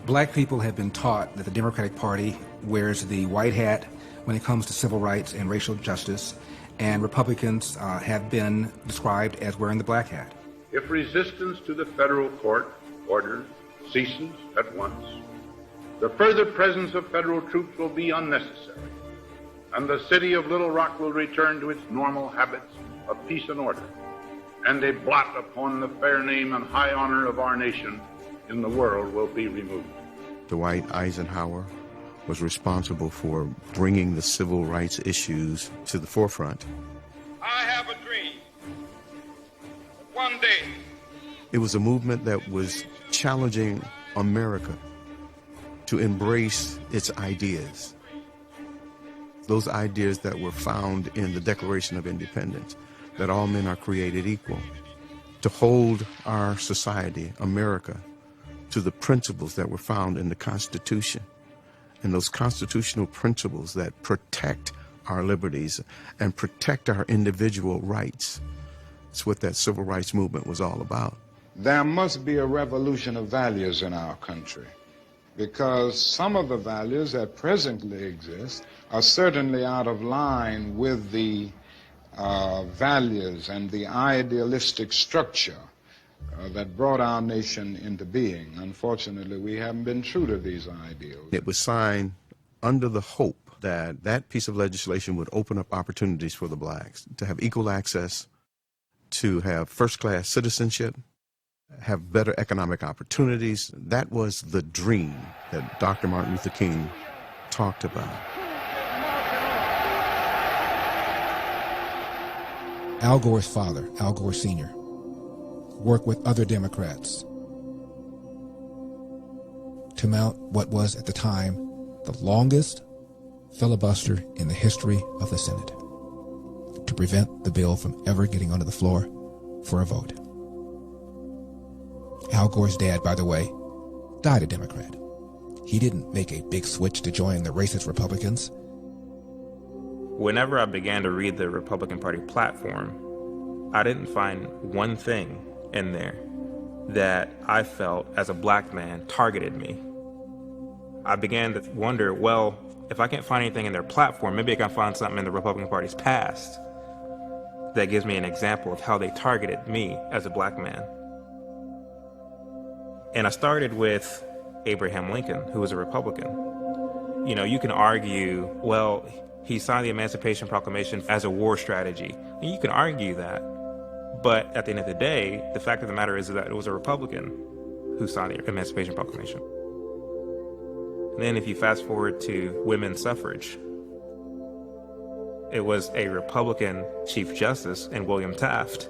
Black people have been taught that the Democratic Party wears the white hat when it comes to civil rights and racial justice, and Republicans have been described as wearing the black hat. If resistance to the federal court order ceases at once, the further presence of federal troops will be unnecessary, and the city of Little Rock will return to its normal habits of peace and order, and a blot upon the fair name and high honor of our nation in the world will be removed. Dwight Eisenhower was responsible for bringing the civil rights issues to the forefront. I have a dream. One day, it was a movement that was challenging America to embrace its ideas. Those ideas that were found in the Declaration of Independence, that all men are created equal. To hold our society, America, to the principles that were found in the Constitution, and those constitutional principles that protect our liberties and protect our individual rights. It's what that civil rights movement was all about. There must be a revolution of values in our country, because some of the values that presently exist are certainly out of line with the values and the idealistic structure that brought our nation into being. Unfortunately, we haven't been true to these ideals. It was signed under the hope that that piece of legislation would open up opportunities for the blacks to have equal access, to have first-class citizenship, have better economic opportunities. That was the dream that Dr. Martin Luther King talked about. Al Gore's father, Al Gore Sr., worked with other Democrats to mount what was at the time the longest filibuster in the history of the Senate to prevent the bill from ever getting onto the floor for a vote. Al Gore's dad, by the way, died a Democrat. He didn't make a big switch to join the racist Republicans. Whenever I began to read the Republican Party platform, I didn't find one thing in there that I felt as a black man targeted me. I began to wonder, well, if I can't find anything in their platform, maybe I can find something in the Republican Party's past that gives me an example of how they targeted me as a black man. And I started with Abraham Lincoln, who was a Republican. You know, you can argue, well, he signed the Emancipation Proclamation as a war strategy. And you can argue that. But at the end of the day, the fact of the matter is that it was a Republican who signed the Emancipation Proclamation. And then if you fast forward to women's suffrage, it was a Republican Chief Justice in William Taft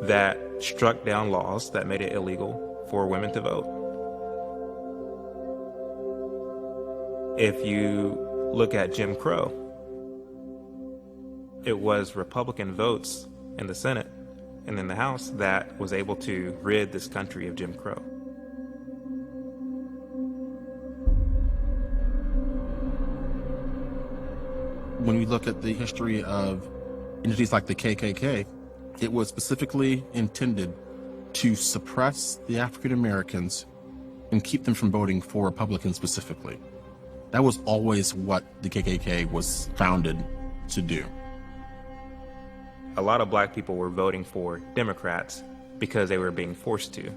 that struck down laws that made it illegal for women to vote. If you look at Jim Crow, it was Republican votes in the Senate and in the House that was able to rid this country of Jim Crow. When we look at the history of entities like the KKK, it was specifically intended to suppress the African Americans and keep them from voting for Republicans specifically. That was always what the KKK was founded to do. A lot of black people were voting for Democrats because they were being forced to.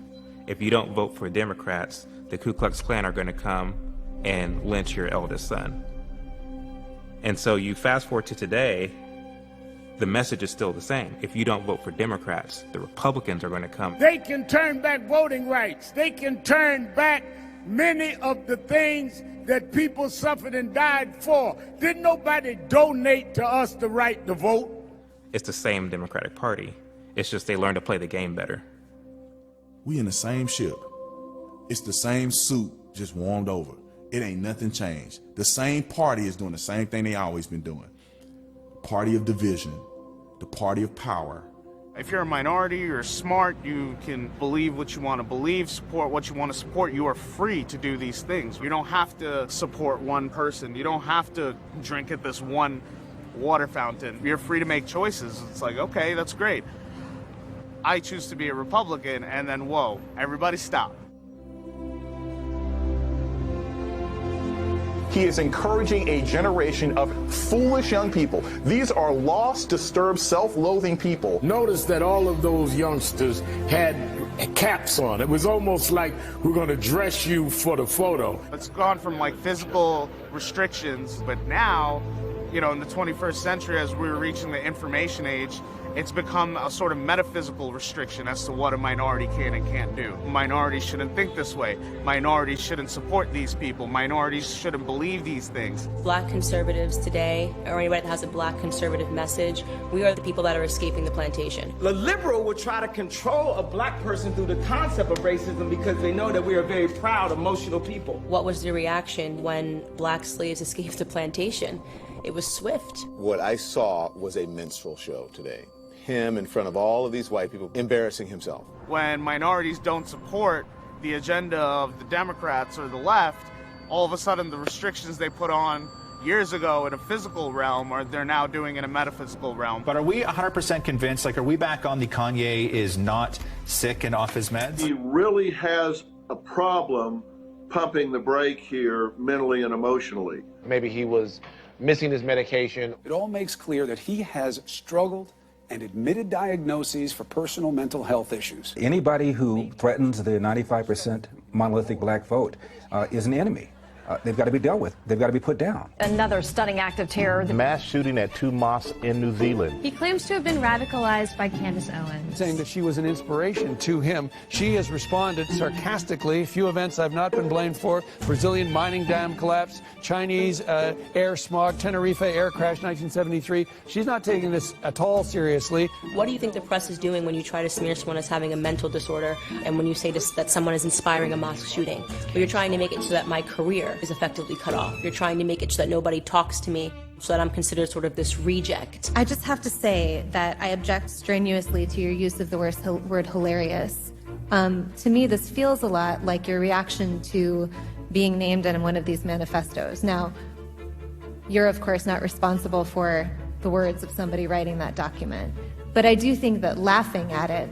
If you don't vote for Democrats, the Ku Klux Klan are going to come and lynch your eldest son. And so you fast forward to today, the message is still the same. If you don't vote for Democrats, the Republicans are going to come. They can turn back voting rights. They can turn back many of the things that people suffered and died for. Didn't nobody donate to us the right to vote? It's the same Democratic Party. It's just they learned to play the game better. We in the same ship. It's the same suit, just warmed over. It ain't nothing changed. The same party is doing the same thing they always been doing. Party of division, the party of power. If you're a minority, you're smart, you can believe what you want to believe, support what you want to support, you are free to do these things. You don't have to support one person. You don't have to drink at this one water fountain. You're free to make choices. It's like, okay, that's great. I choose to be a Republican, and then, whoa, everybody stop. He is encouraging a generation of foolish young people. These are lost, disturbed, self-loathing people. Notice that all of those youngsters had caps on. It was almost like we're going to dress you for the photo. It's gone from like physical restrictions, but now, you know, in the 21st century, as we're reaching the information age, it's become a sort of metaphysical restriction as to what a minority can and can't do. Minorities shouldn't think this way. Minorities shouldn't support these people. Minorities shouldn't believe these things. Black conservatives today, or anybody that has a black conservative message, we are the people that are escaping the plantation. The liberal will try to control a black person through the concept of racism because they know that we are very proud, emotional people. What was the reaction when black slaves escaped the plantation? It was swift. What I saw was a minstrel show today. Him in front of all of these white people, embarrassing himself. When minorities don't support the agenda of the Democrats or the left, all of a sudden the restrictions they put on years ago in a physical realm, or they're now doing in a metaphysical realm. But are we 100% convinced, like, are we back on the Kanye is not sick and off his meds? He really has a problem pumping the brake here mentally and emotionally. Maybe he was missing his medication. It all makes clear that he has struggled and admitted diagnoses for personal mental health issues. Anybody who threatens the 95% monolithic black vote is an enemy. They've got to be dealt with. They've got to be put down. Another stunning act of terror. The mass shooting at 2 mosques in New Zealand. He claims to have been radicalized by Candace Owens. Saying that she was an inspiration to him. She has responded sarcastically. Few events I've not been blamed for. Brazilian mining dam collapse, Chinese air smog, Tenerife air crash 1973. She's not taking this at all seriously. What do you think the press is doing when you try to smear someone as having a mental disorder and when you say that someone is inspiring a mosque shooting? But you're trying to make it so that my career is effectively cut off. You're trying to make it so that nobody talks to me, so that I'm considered sort of this reject. I just have to say that I object strenuously to your use of the word hilarious. To me, this feels a lot like your reaction to being named in one of these manifestos. Now, you're of course not responsible for the words of somebody writing that document, but I do think that laughing at it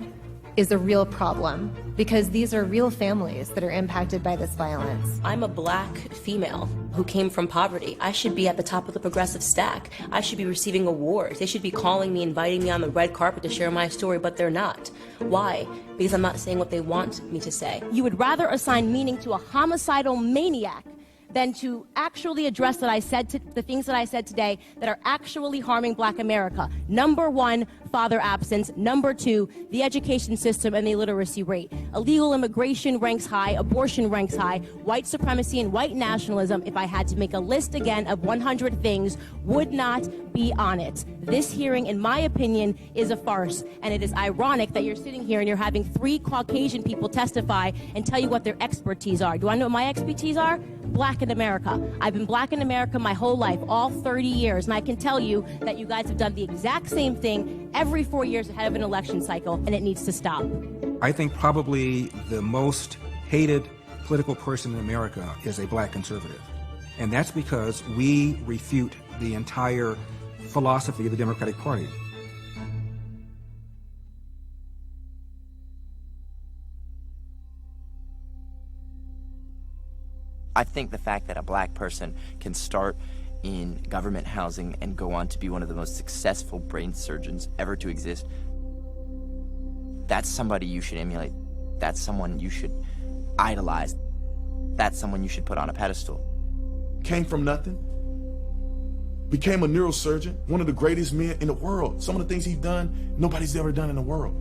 is a real problem because these are real families that are impacted by this violence. I'm a black female who came from poverty. I should be at the top of the progressive stack. I should be receiving awards. They should be calling me, inviting me on the red carpet to share my story, but they're not. Why? Because I'm not saying what they want me to say. You would rather assign meaning to a homicidal maniac than to actually address the things that I said today that are actually harming black America. Number one, father absence. Number two, the education system and the illiteracy rate. Illegal immigration ranks high, abortion ranks high, white supremacy and white nationalism, if I had to make a list again of 100 things, would not be on it. This hearing, in my opinion, is a farce, and it is ironic that you're sitting here and you're having 3 Caucasian people testify and tell you what their expertise are. Do I know what my expertise are? Black in America. I've been black in America my whole life, all 30 years, and I can tell you that you guys have done the exact same thing every 4 years ahead of an election cycle, and it needs to stop. I think probably the most hated political person in America is a black conservative. And that's because we refute the entire philosophy of the Democratic Party. I think the fact that a black person can start in government housing and go on to be one of the most successful brain surgeons ever to exist, that's somebody you should emulate. That's someone you should idolize. That's someone you should put on a pedestal. Came from nothing, became a neurosurgeon, one of the greatest men in the world. Some of the things he's done, nobody's ever done in the world.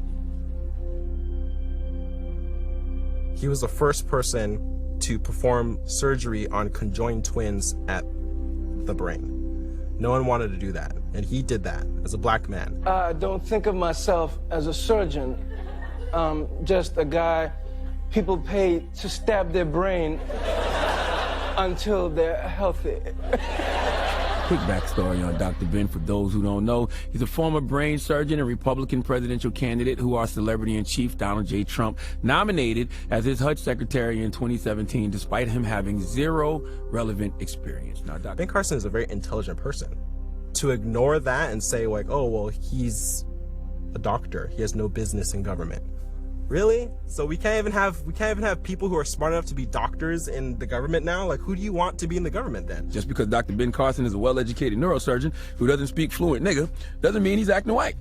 He was the first person to perform surgery on conjoined twins at the brain. No one wanted to do that, and he did that as a black man. I don't think of myself as a surgeon. Just a guy people pay to stab their brain until they're healthy. Quick backstory on Dr. Ben for those who don't know. He's a former brain surgeon and Republican presidential candidate who our celebrity-in-chief Donald J. Trump nominated as his HUD secretary in 2017 despite him having zero relevant experience. Now, Ben Carson is a very intelligent person. To ignore that and say like, oh, well, he's a doctor. He has no business in government. Really? So we can't even have people who are smart enough to be doctors in the government now? Like, who do you want to be in the government then? Just because Dr. Ben Carson is a well-educated neurosurgeon who doesn't speak fluent nigga doesn't mean he's acting white.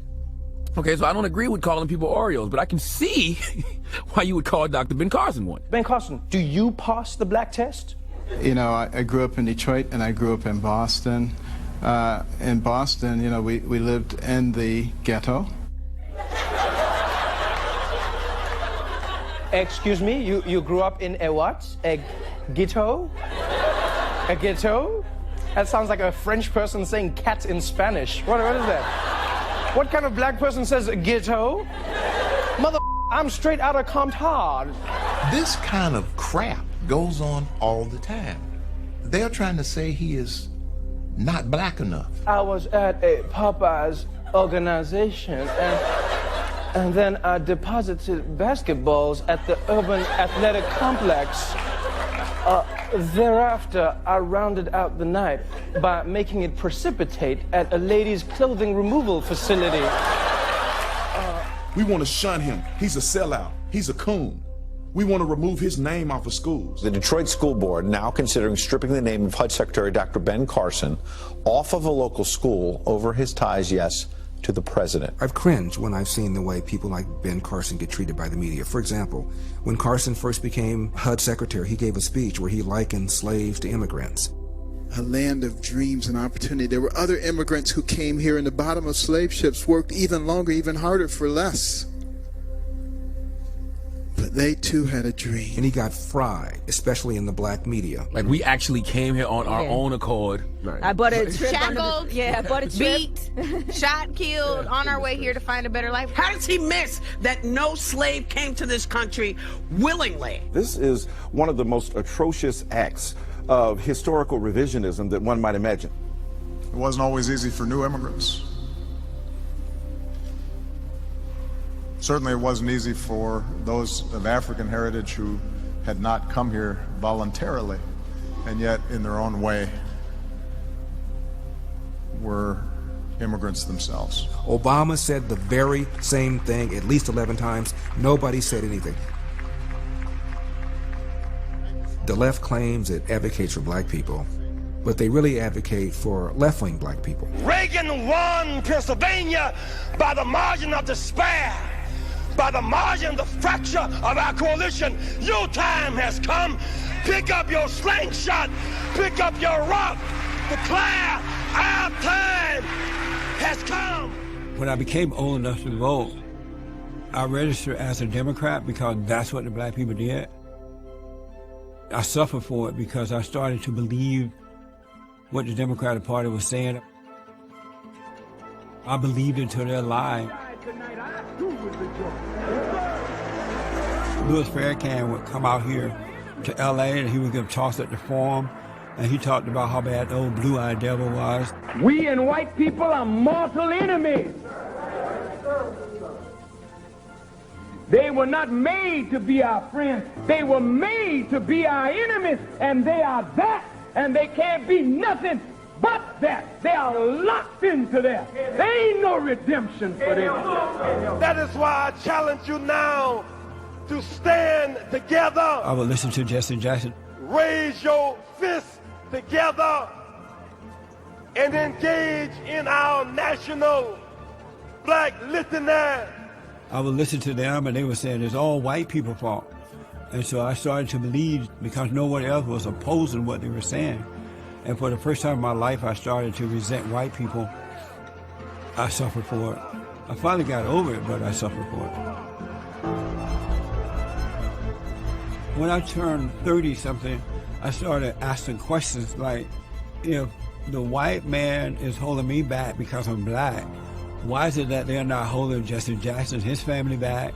Okay, so I don't agree with calling people Oreos, but I can see why you would call Dr. Ben Carson one. Ben Carson, do you pass the black test? You know, I grew up in Detroit and I grew up in Boston. In Boston, you know, we lived in the ghetto. Excuse me, you grew up in a what? A ghetto? A ghetto? That sounds like a French person saying cat in Spanish. What is that? What kind of black person says ghetto? Mother, I'm straight out of Compton. This kind of crap goes on all the time. They're trying to say he is not black enough. I was at a Popeyes organization and then I deposited basketballs at the Urban Athletic Complex. Thereafter, I rounded out the night by making it precipitate at a ladies' clothing removal facility. We want to shun him. He's a sellout. He's a coon. We want to remove his name off of schools. The Detroit School Board now considering stripping the name of HUD Secretary Dr. Ben Carson off of a local school over his ties, yes, to the president. I've cringed when I've seen the way people like Ben Carson get treated by the media. For example, when Carson first became HUD secretary, he gave a speech where he likened slaves to immigrants. A land of dreams and opportunity. There were other immigrants who came here in the bottom of slave ships, worked even longer, even harder for less. But they too had a dream. And he got fried, especially in the black media. Like, we actually came here on our own accord. Right. I bought a trip shackled, I bought a beat, shot, killed, on our way here to find a better life. How does he miss that no slave came to this country willingly? This is one of the most atrocious acts of historical revisionism that one might imagine. It wasn't always easy for new immigrants. Certainly it wasn't easy for those of African heritage who had not come here voluntarily, and yet in their own way were immigrants themselves. Obama said the very same thing at least 11 times. Nobody said anything. The left claims it advocates for black people, but they really advocate for left-wing black people. Reagan won Pennsylvania by the margin of despair. By the margin of the fracture of our coalition. Your time has come. Pick up your slingshot. Pick up your rock. Declare our time has come. When I became old enough to vote, I registered as a Democrat because that's what the black people did. I suffered for it because I started to believe what the Democratic Party was saying. I believed it to their lie. Louis Farrakhan would come out here to LA and he would give talks at the Forum, and he talked about how bad the old blue-eyed devil was. We and white people are mortal enemies. They were not made to be our friends. They were made to be our enemies, and they are that, and they can't be nothing but that. They are locked into that. There ain't no redemption for them. That is why I challenge you now to stand together. I would listen to Jesse Jackson raise your fists together and engage in our national black litany. I would listen to them and they were saying it's all white people's fault. And so I started to believe because no one else was opposing what they were saying. And for the first time in my life, I started to resent white people. I suffered for it. I finally got over it, but I suffered for it. When I turned 30-something, I started asking questions like, if the white man is holding me back because I'm black, why is it that they're not holding Jesse Jackson, his family back,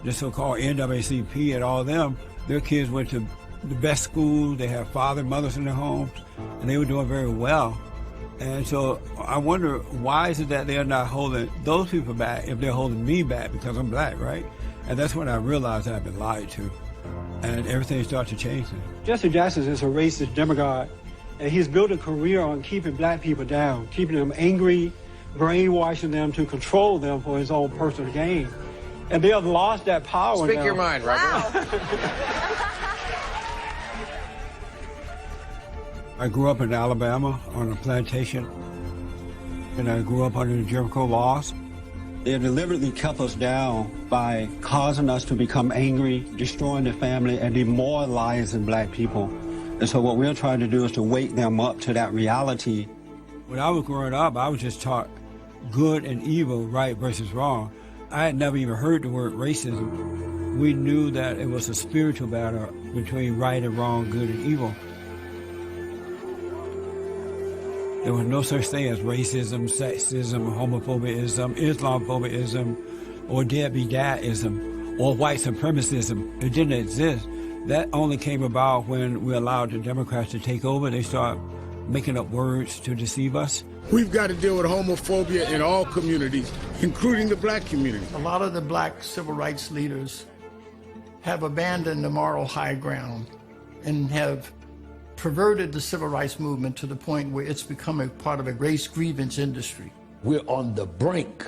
the so-called NAACP and all them? Their kids went to the best schools, they have fathers and mothers in their homes, and they were doing very well. And so I wonder, why is it that they're not holding those people back if they're holding me back because I'm black, right? And that's when I realized I've been lied to. And everything started to change then. Jesse Jackson is a racist demagogue, and he's built a career on keeping black people down, keeping them angry, brainwashing them to control them for his own personal gain. And they have lost that power now. Speak your mind, Robert. I grew up in Alabama on a plantation, and I grew up under the Jim Crow laws. They have deliberately kept us down by causing us to become angry, destroying the family, and demoralizing black people. And so what we're trying to do is to wake them up to that reality. When I was growing up, I was just taught good and evil, right versus wrong. I had never even heard the word racism. We knew that it was a spiritual battle between right and wrong, good and evil. There was no such thing as racism, sexism, homophobism, Islamophobism, or deadbeat dadism, or white supremacism. It didn't exist. That only came about when we allowed the Democrats to take over. They started making up words to deceive us. We've got to deal with homophobia in all communities, including the black community. A lot of the black civil rights leaders have abandoned the moral high ground and have perverted the civil rights movement to the point where it's become a part of a race grievance industry. We're on the brink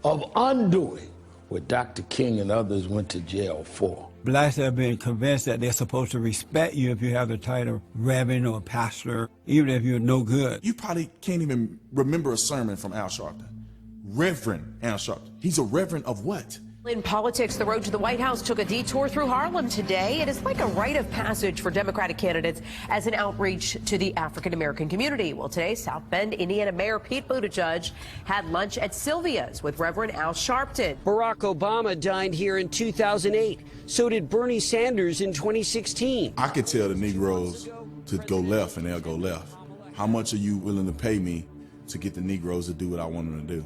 of undoing what Dr. King and others went to jail for. Blacks have been convinced that they're supposed to respect you if you have the title reverend or pastor, even if you're no good. You probably can't even remember a sermon from Al Sharpton. Reverend Al Sharpton. He's a reverend of what? In politics, the road to the White House took a detour through Harlem today. It is like a rite of passage for Democratic candidates as an outreach to the African-American community. Well, today, South Bend, Indiana Mayor Pete Buttigieg had lunch at Sylvia's with Reverend Al Sharpton. Barack Obama dined here in 2008. So did Bernie Sanders in 2016. I could tell the Negroes to go left and they'll go left. How much are you willing to pay me to get the Negroes to do what I want them to do?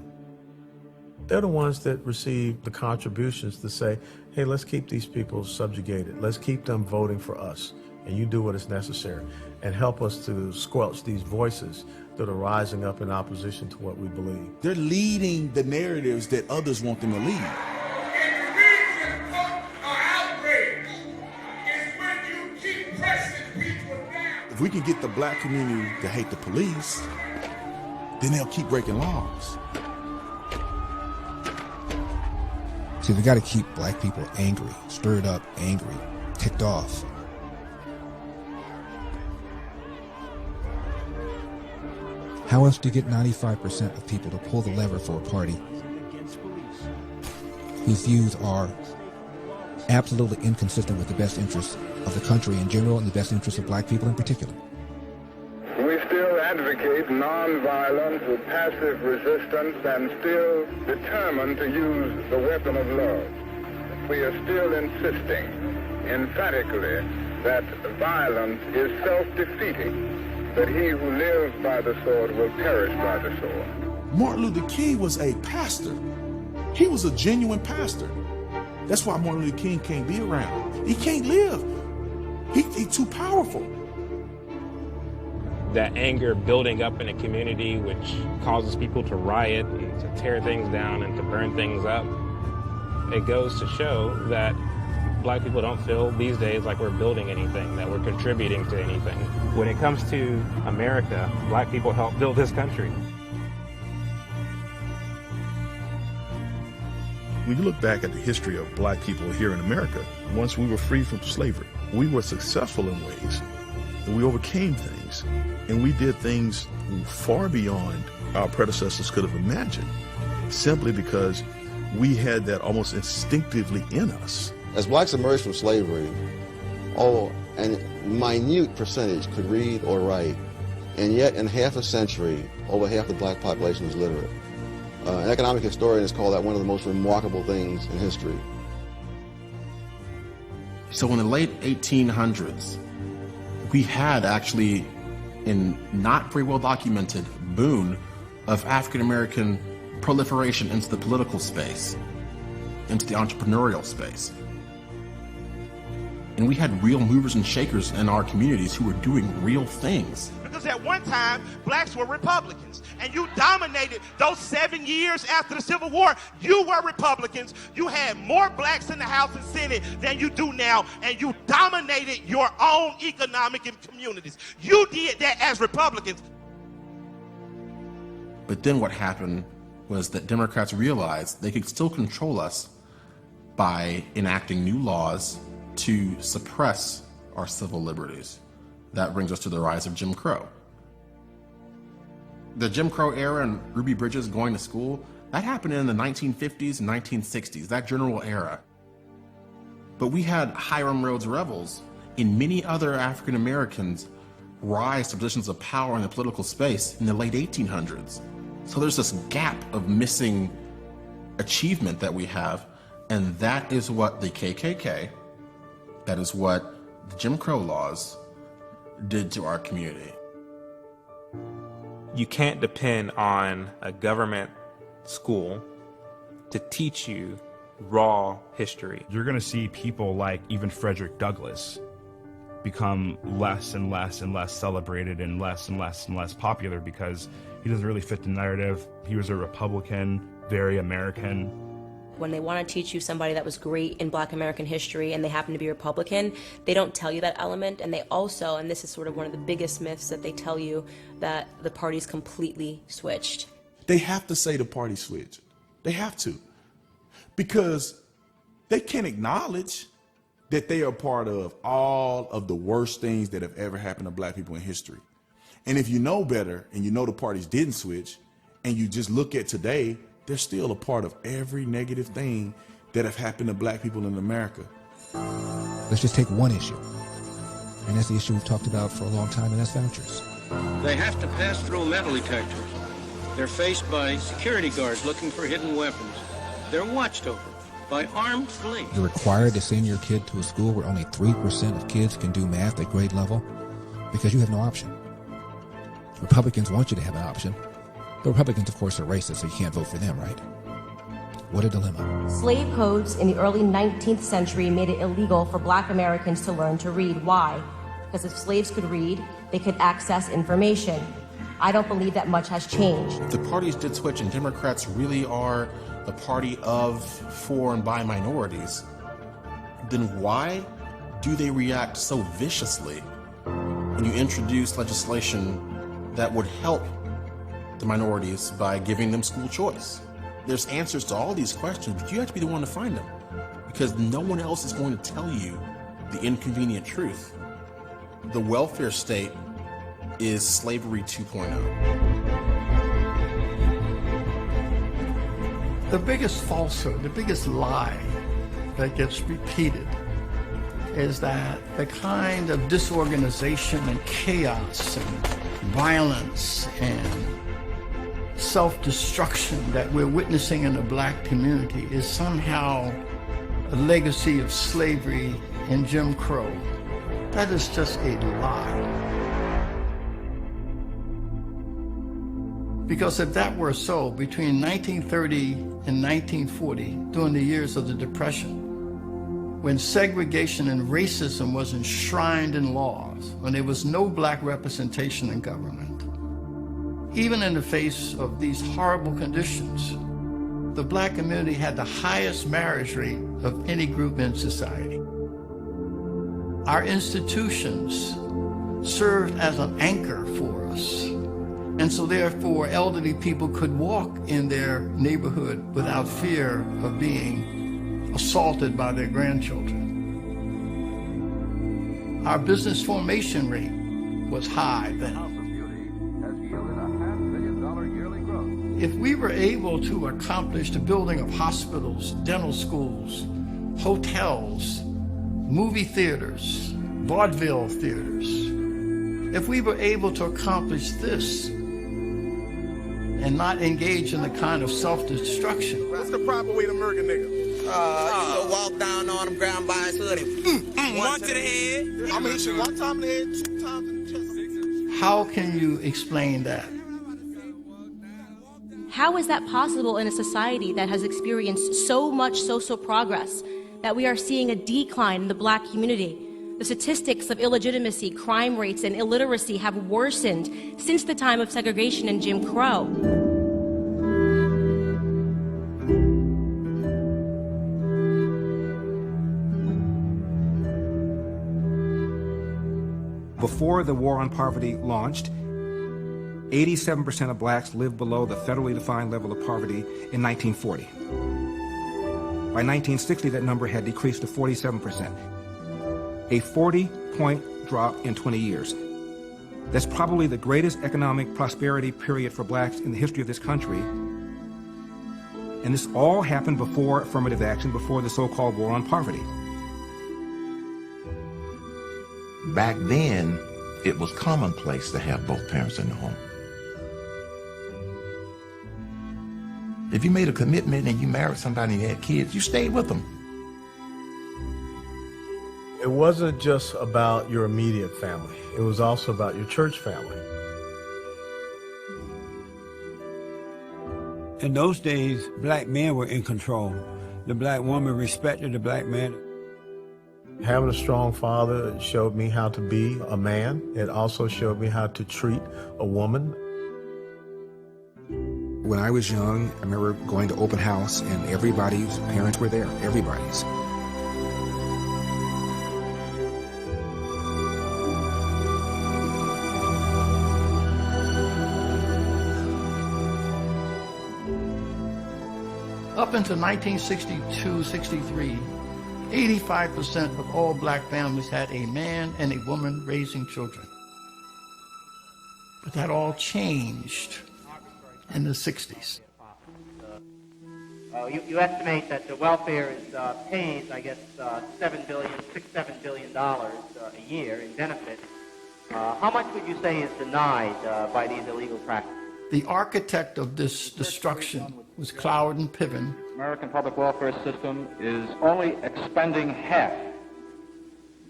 They're the ones that receive the contributions to say, hey, let's keep these people subjugated. Let's keep them voting for us. And you do what is necessary and help us to squelch these voices that are rising up in opposition to what we believe. They're leading the narratives that others want them to lead. If we can get the black community to hate the police, then they'll keep breaking laws. See, we got to keep black people angry, stirred up, angry, ticked off. How else do you get 95% of people to pull the lever for a party whose views are absolutely inconsistent with the best interests of the country in general and the best interests of black people in particular? We still advocate nonviolence with passive resistance and still determined to use the weapon of love. We are still insisting emphatically that violence is self-defeating, that he who lives by the sword will perish by the sword. Martin Luther King was a pastor. He was a genuine pastor. That's why Martin Luther King can't be around. He can't live. He's too powerful. That anger building up in a community which causes people to riot and to tear things down and to burn things up. It goes to show that black people don't feel these days like we're building anything, that we're contributing to anything. When it comes to America, black people help build this country. When you look back at the history of black people here in America, once we were free from slavery, we were successful in ways and we overcame things, and we did things far beyond our predecessors could have imagined, simply because we had that almost instinctively in us. As blacks emerged from slavery, a minute percentage could read or write, and yet in half a century, over half the black population was literate. An economic historian has called that one of the most remarkable things in history. So in the late 1800s, we had actually, in not very well documented, boon of African-American proliferation into the political space, into the entrepreneurial space. And we had real movers and shakers in our communities who were doing real things. Because at one time, blacks were Republicans, and you dominated those 7 years after the Civil War. You were Republicans. You had more blacks in the House and Senate than you do now, and you dominated your own economic and communities. You did that as Republicans. But then what happened was that Democrats realized they could still control us by enacting new laws to suppress our civil liberties. That brings us to the rise of Jim Crow. The Jim Crow era and Ruby Bridges going to school, that happened in the 1950s and 1960s, that general era. But we had Hiram Rhodes rebels and many other African Americans rise to positions of power in the political space in the late 1800s. So there's this gap of missing achievement that we have, and that is what the KKK, that is what the Jim Crow laws did to our community. You can't depend on a government school to teach you raw history. You're going to see people like even Frederick Douglass become less and less and less celebrated and less popular because he doesn't really fit the narrative. He was a Republican, very American. When they want to teach you somebody that was great in Black American history and they happen to be Republican, they don't tell you that element. And they also, and this is sort of one of the biggest myths that they tell you, that the party's completely switched. They have to say the party switched. They have to. Because they can't acknowledge that they are part of all of the worst things that have ever happened to black people in history. And if you know better and you know the parties didn't switch and you just look at today, they're still a part of every negative thing that have happened to black people in America. Let's just take one issue, and that's the issue we've talked about for a long time, and that's vouchers. They have to pass through metal detectors. They're faced by security guards looking for hidden weapons. They're watched over by armed police. You're required to send your kid to a school where only 3% of kids can do math at grade level because you have no option. Republicans want you to have an option. The Republicans, of course, are racist, so you can't vote for them, right? What a dilemma. Slave codes in the early 19th century made it illegal for Black Americans to learn to read. Why? Because if slaves could read, they could access information. I don't believe that much has changed. If the parties did switch and Democrats really are the party of, for, and by minorities, then why do they react so viciously when you introduce legislation that would help the minorities by giving them school choice? There's answers to all these questions, but you have to be the one to find them because no one else is going to tell you the inconvenient truth. The welfare state is slavery 2.0. The biggest falsehood, the biggest lie that gets repeated is that the kind of disorganization and chaos and violence and self-destruction that we're witnessing in the Black community is somehow a legacy of slavery and Jim Crow. That is just a lie. Because if that were so, between 1930 and 1940, during the years of the Depression, when segregation and racism was enshrined in laws, when there was no Black representation in government, even in the face of these horrible conditions, the Black community had the highest marriage rate of any group in society. Our institutions served as an anchor for us. And so therefore, elderly people could walk in their neighborhood without fear of being assaulted by their grandchildren. Our business formation rate was high then. If we were able to accomplish the building of hospitals, dental schools, hotels, movie theaters, vaudeville theaters, if we were able to accomplish this and not engage in the kind of self-destruction. What's the proper way to murder nigga? You know, walk down on him, ground by his hood, and one to the head. I'm gonna hit you one time in the head, 2 times in the chest. How can you explain that? How is that possible in a society that has experienced so much social progress that we are seeing a decline in the black community? The statistics of illegitimacy, crime rates, and illiteracy have worsened since the time of segregation and Jim Crow. Before the War on Poverty launched, 87% of blacks lived below the federally defined level of poverty in 1940. By 1960, that number had decreased to 47%. A 40-point drop in 20 years. That's probably the greatest economic prosperity period for blacks in the history of this country. And this all happened before affirmative action, before the so-called War on Poverty. Back then, it was commonplace to have both parents in the home. If you made a commitment and you married somebody and you had kids, you stayed with them. It wasn't just about your immediate family. It was also about your church family. In those days, black men were in control. The black woman respected the black man. Having a strong father showed me how to be a man. It also showed me how to treat a woman. When I was young, I remember going to open house and everybody's parents were there, everybody's. Up until 1962-63, 85% of all black families had a man and a woman raising children. But that all changed in the 60s. You estimate that the welfare is pays, I guess, $7 billion a year in benefits. How much would you say is denied by these illegal practices? The architect of this destruction was Cloward and Piven. American public welfare system is only expending half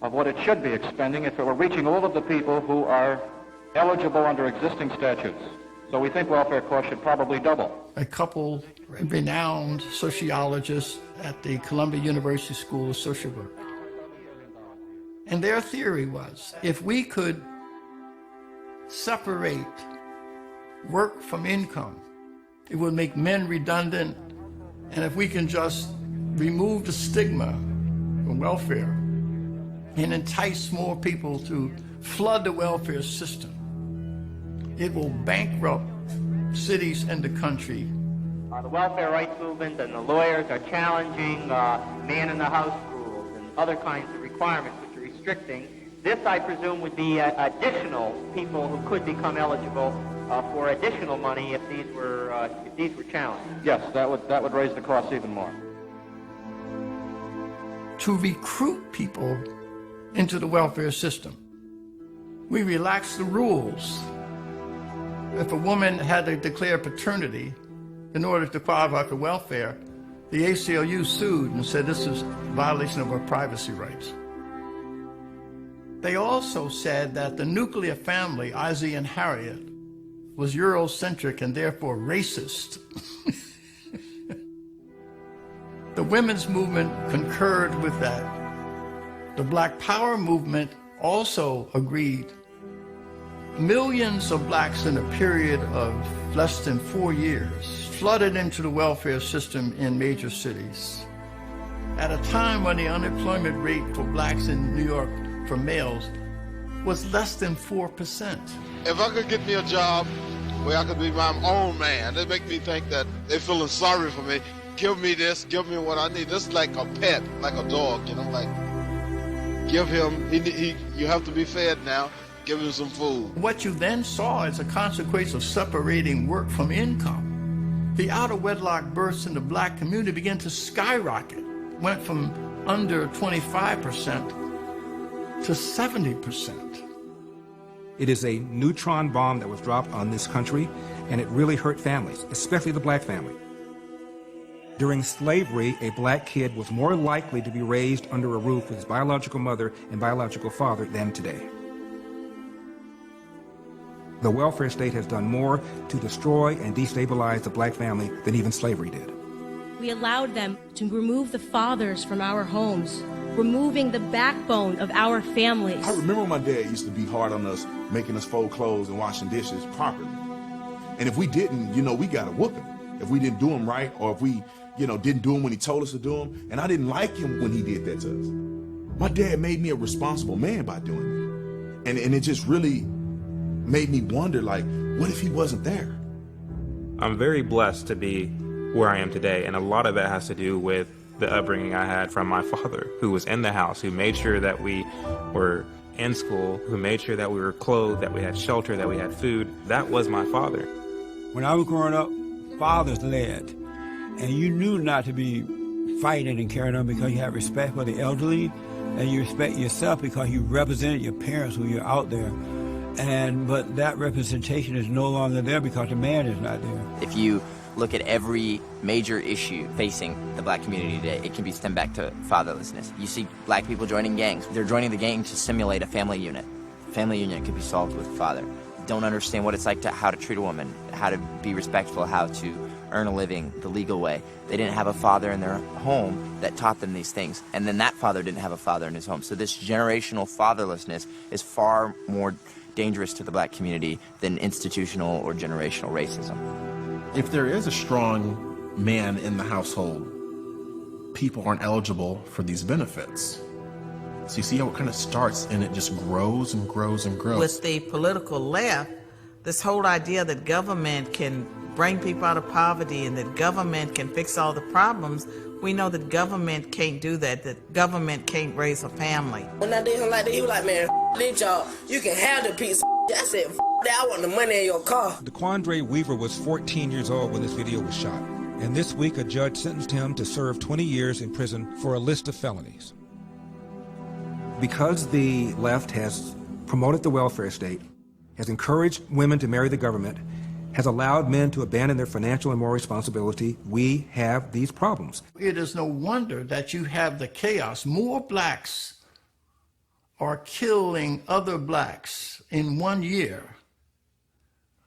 of what it should be expending if it were reaching all of the people who are eligible under existing statutes. So we think welfare costs should probably double. A couple renowned sociologists at the Columbia University School of Social Work. And their theory was, if we could separate work from income, it would make men redundant. And if we can just remove the stigma from welfare and entice more people to flood the welfare system, it will bankrupt cities and the country. The welfare rights movement and the lawyers are challenging man-in-the-house rules and other kinds of requirements which are restricting. This, I presume, would be additional people who could become eligible for additional money if these were challenged. Yes, that would raise the cost even more. To recruit people into the welfare system, we relaxed the rules. If a woman had to declare paternity in order to qualify for welfare, the ACLU sued and said this is a violation of her privacy rights. They also said that the nuclear family, Ozzie and Harriet, was Eurocentric and therefore racist. The women's movement concurred with that. The Black Power movement also agreed. Millions of blacks in a period of less than 4 years flooded into the welfare system in major cities. At a time when the unemployment rate for blacks in New York for males was less than 4%. If I could get me a job where I could be my own man, they make me think that they're feeling sorry for me. Give me this, give me what I need. This is like a pet, like a dog, you know, like give him, you have to be fed now. Give him some food. What you then saw as a consequence of separating work from income, the out-of-wedlock births in the black community began to skyrocket, went from under 25% to 70%. It is a neutron bomb that was dropped on this country, and it really hurt families, especially the black family. During slavery, a black kid was more likely to be raised under a roof with his biological mother and biological father than today. The welfare state has done more to destroy and destabilize the black family than even slavery did. We allowed them to remove the fathers from our homes, removing the backbone of our families. I remember my dad used to be hard on us, making us fold clothes and washing dishes properly. And if we didn't, we got a whooping. If we didn't do them right, or if we, didn't do them when he told us to do them. And I didn't like him when he did that to us. My dad made me a responsible man by doing it. And it just really made me wonder, like, what if he wasn't there? I'm very blessed to be where I am today, and a lot of that has to do with the upbringing I had from my father, who was in the house, who made sure that we were in school, who made sure that we were clothed, that we had shelter, that we had food. That was my father. When I was growing up, fathers led, and you knew not to be fighting and carrying on because you had respect for the elderly, and you respect yourself because you represented your parents when you're out there. But that representation is no longer there because the man is not there. If you look at every major issue facing the black community today, it can be stemmed back to fatherlessness. You see black people joining gangs. They're joining the gang to simulate a family unit. Family unit could be solved with father. Don't understand what it's like how to treat a woman, how to be respectful, how to earn a living the legal way. They didn't have a father in their home that taught them these things. And then that father didn't have a father in his home. So this generational fatherlessness is far more dangerous to the black community than institutional or generational racism. If there is a strong man in the household, people aren't eligible for these benefits. So you see how it kind of starts and it just grows and grows and grows. With the political left, this whole idea that government can bring people out of poverty and that government can fix all the problems, we know that government can't do that government can't raise a family. When I did him like that, he was like, man, leave y'all, you can have the piece. I said, that, I want the money in your car. DeQuandre Weaver was 14 years old when this video was shot. And this week, a judge sentenced him to serve 20 years in prison for a list of felonies. Because the left has promoted the welfare state, has encouraged women to marry the government, has allowed men to abandon their financial and moral responsibility, we have these problems. It is no wonder that you have the chaos. More blacks are killing other blacks in 1 year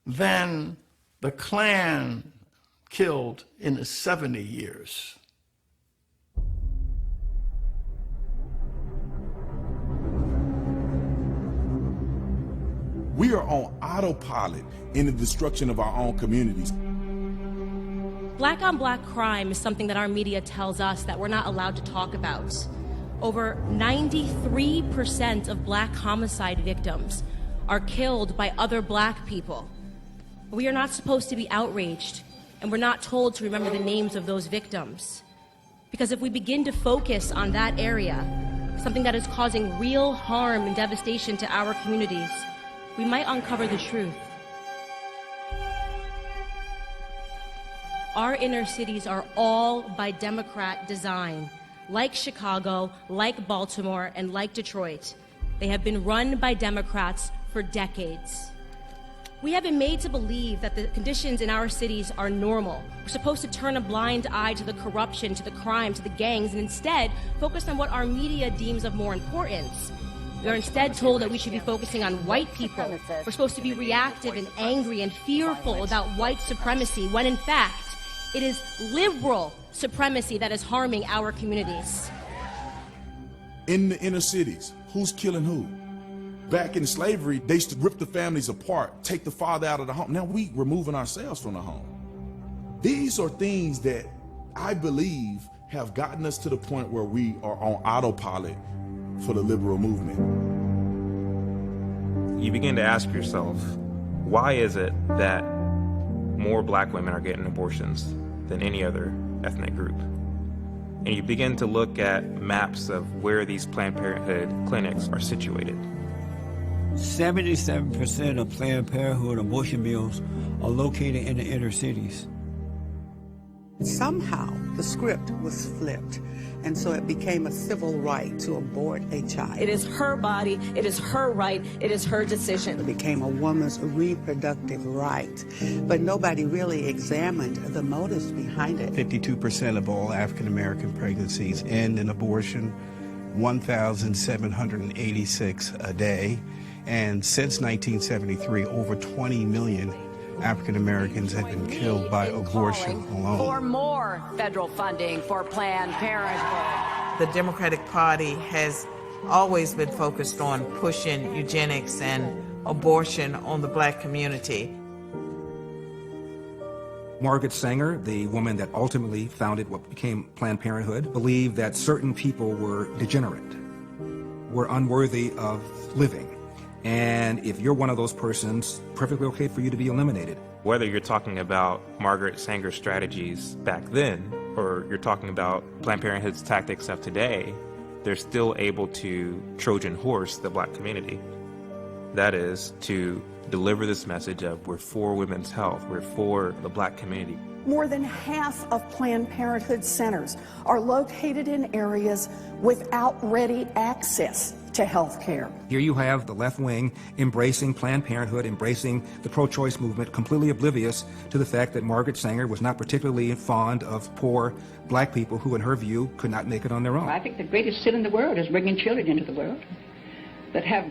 than the Klan killed in the 70 years. We are on autopilot in the destruction of our own communities. Black on black crime is something that our media tells us that we're not allowed to talk about. Over 93% of black homicide victims are killed by other black people. We are not supposed to be outraged, and we're not told to remember the names of those victims. Because if we begin to focus on that area, something that is causing real harm and devastation to our communities, we might uncover the truth. Our inner cities are all by Democrat design. Like Chicago, like Baltimore, and like Detroit, they have been run by Democrats for decades. We have been made to believe that the conditions in our cities are normal. We're supposed to turn a blind eye to the corruption, to the crime, to the gangs, and instead focus on what our media deems of more importance. We are instead told that we should be focusing on white people. We're supposed to be reactive and angry and fearful about white supremacy, when in fact, it is liberal supremacy that is harming our communities. In the inner cities, who's killing who? Back in slavery, they used to rip the families apart, take the father out of the home. Now we removing ourselves from the home. These are things that I believe have gotten us to the point where we are on autopilot for the liberal movement. You begin to ask yourself, why is it that more black women are getting abortions than any other ethnic group? And you begin to look at maps of where these Planned Parenthood clinics are situated. 77% of Planned Parenthood abortion bills are located in the inner cities. Somehow the script was flipped, and so it became a civil right to abort a child. It is her body, it is her right, it is her decision. It became a woman's reproductive right, but nobody really examined the motives behind it. 52% of all African American pregnancies end in abortion, 1,786 a day, and since 1973, over 20 million African Americans have been killed by abortion alone. For more federal funding for Planned Parenthood. The Democratic Party has always been focused on pushing eugenics and abortion on the black community. Margaret Sanger, the woman that ultimately founded what became Planned Parenthood, believed that certain people were degenerate, were unworthy of living. And if you're one of those persons, perfectly okay for you to be eliminated. Whether you're talking about Margaret Sanger's strategies back then, or you're talking about Planned Parenthood's tactics of today, they're still able to Trojan horse the black community. That is, to deliver this message of we're for women's health, we're for the black community. More than half of Planned Parenthood centers are located in areas without ready access to health care. Here you have the left wing embracing Planned Parenthood, embracing the pro-choice movement, completely oblivious to the fact that Margaret Sanger was not particularly fond of poor black people who, in her view, could not make it on their own. I think the greatest sin in the world is bringing children into the world that have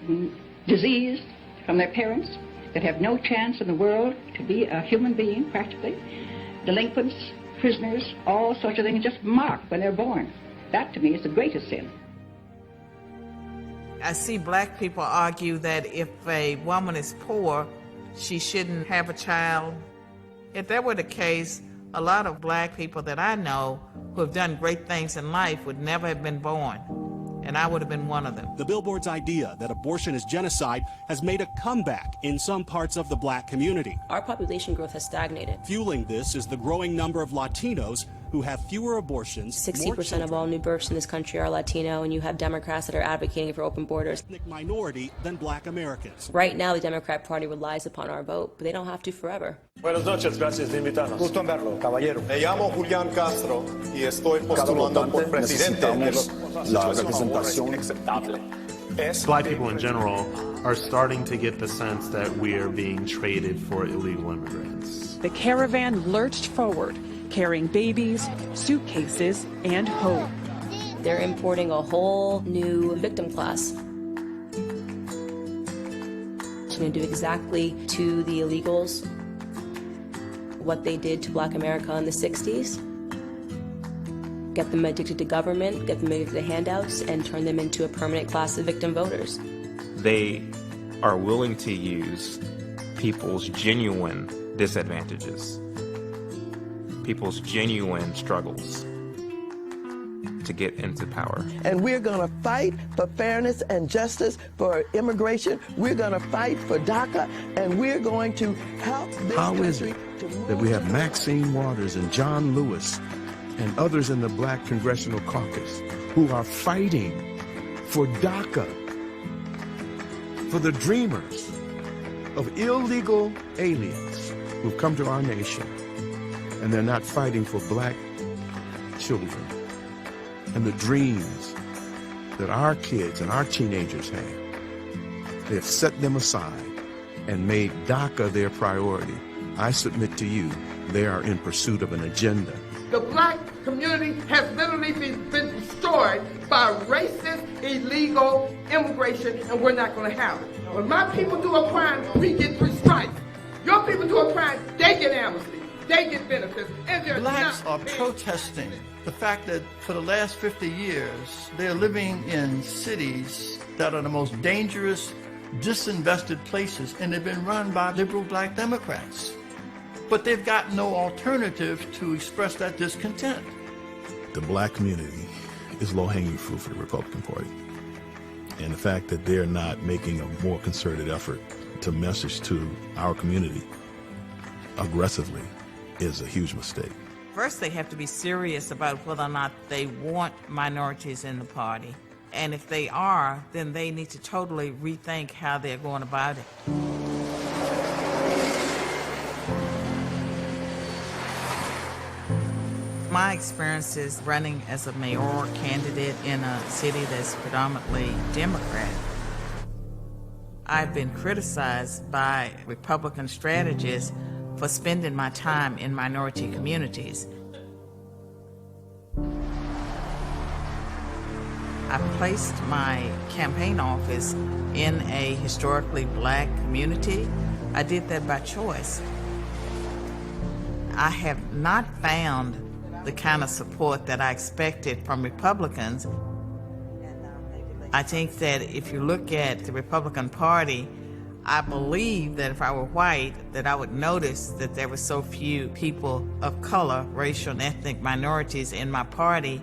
disease from their parents, that have no chance in the world to be a human being, practically. Delinquents, prisoners, all sorts of things just marked when they're born. That, to me, is the greatest sin. I see black people argue that if a woman is poor, she shouldn't have a child. If that were the case, a lot of black people that I know who have done great things in life would never have been born, and I would have been one of them. The billboard's idea that abortion is genocide has made a comeback in some parts of the black community. Our population growth has stagnated. Fueling this is the growing number of Latinos who have fewer abortions. 60% of all new births in this country are Latino, and you have Democrats that are advocating for open borders. Ethnic minority than black Americans. Right now, the Democrat Party relies upon our vote, but they don't have to forever. Buenas noches, gracias de invitarnos. Gusto en verlo, caballero. Me llamo Julián Castro y estoy postulando por presidente de la representación. Black people in general are starting to get the sense that we are being traded for illegal immigrants. The caravan lurched forward, carrying babies, suitcases, and hope. They're importing a whole new victim class. It's going to do exactly to the illegals what they did to black America in the 60s. Get them addicted to government, get them addicted to handouts, and turn them into a permanent class of victim voters. They are willing to use people's genuine disadvantages, people's genuine struggles to get into power. And we're going to fight for fairness and justice for immigration. We're going to fight for DACA, and we're going to help this How country is it that we have Maxine Waters and John Lewis and others in the Black Congressional Caucus who are fighting for DACA, for the dreamers of illegal aliens who've come to our nation, and they're not fighting for black children and the dreams that our kids and our teenagers have? They have set them aside and made DACA their priority. I submit to you, they are in pursuit of an agenda. The black community has literally been destroyed by racist, illegal immigration, and we're not going to have it. When my people do a crime, we get 3 strikes. Your people do a crime, they get amnesty, they get benefits, and they're Blacks not are protesting the fact that for the last 50 years, they're living in cities that are the most dangerous, disinvested places, and they've been run by liberal black Democrats. But they've got no alternative to express that discontent. The black community is low-hanging fruit for the Republican Party. And the fact that they're not making a more concerted effort to message to our community aggressively is a huge mistake. First, they have to be serious about whether or not they want minorities in the party. And if they are, then they need to totally rethink how they're going about it. My experiences running as a mayoral candidate in a city that's predominantly Democrat, I've been criticized by Republican strategists for spending my time in minority communities. I placed my campaign office in a historically black community. I did that by choice. I have not found the kind of support that I expected from Republicans. I think that if you look at the Republican Party, I believe that if I were white, that I would notice that there were so few people of color, racial and ethnic minorities in my party,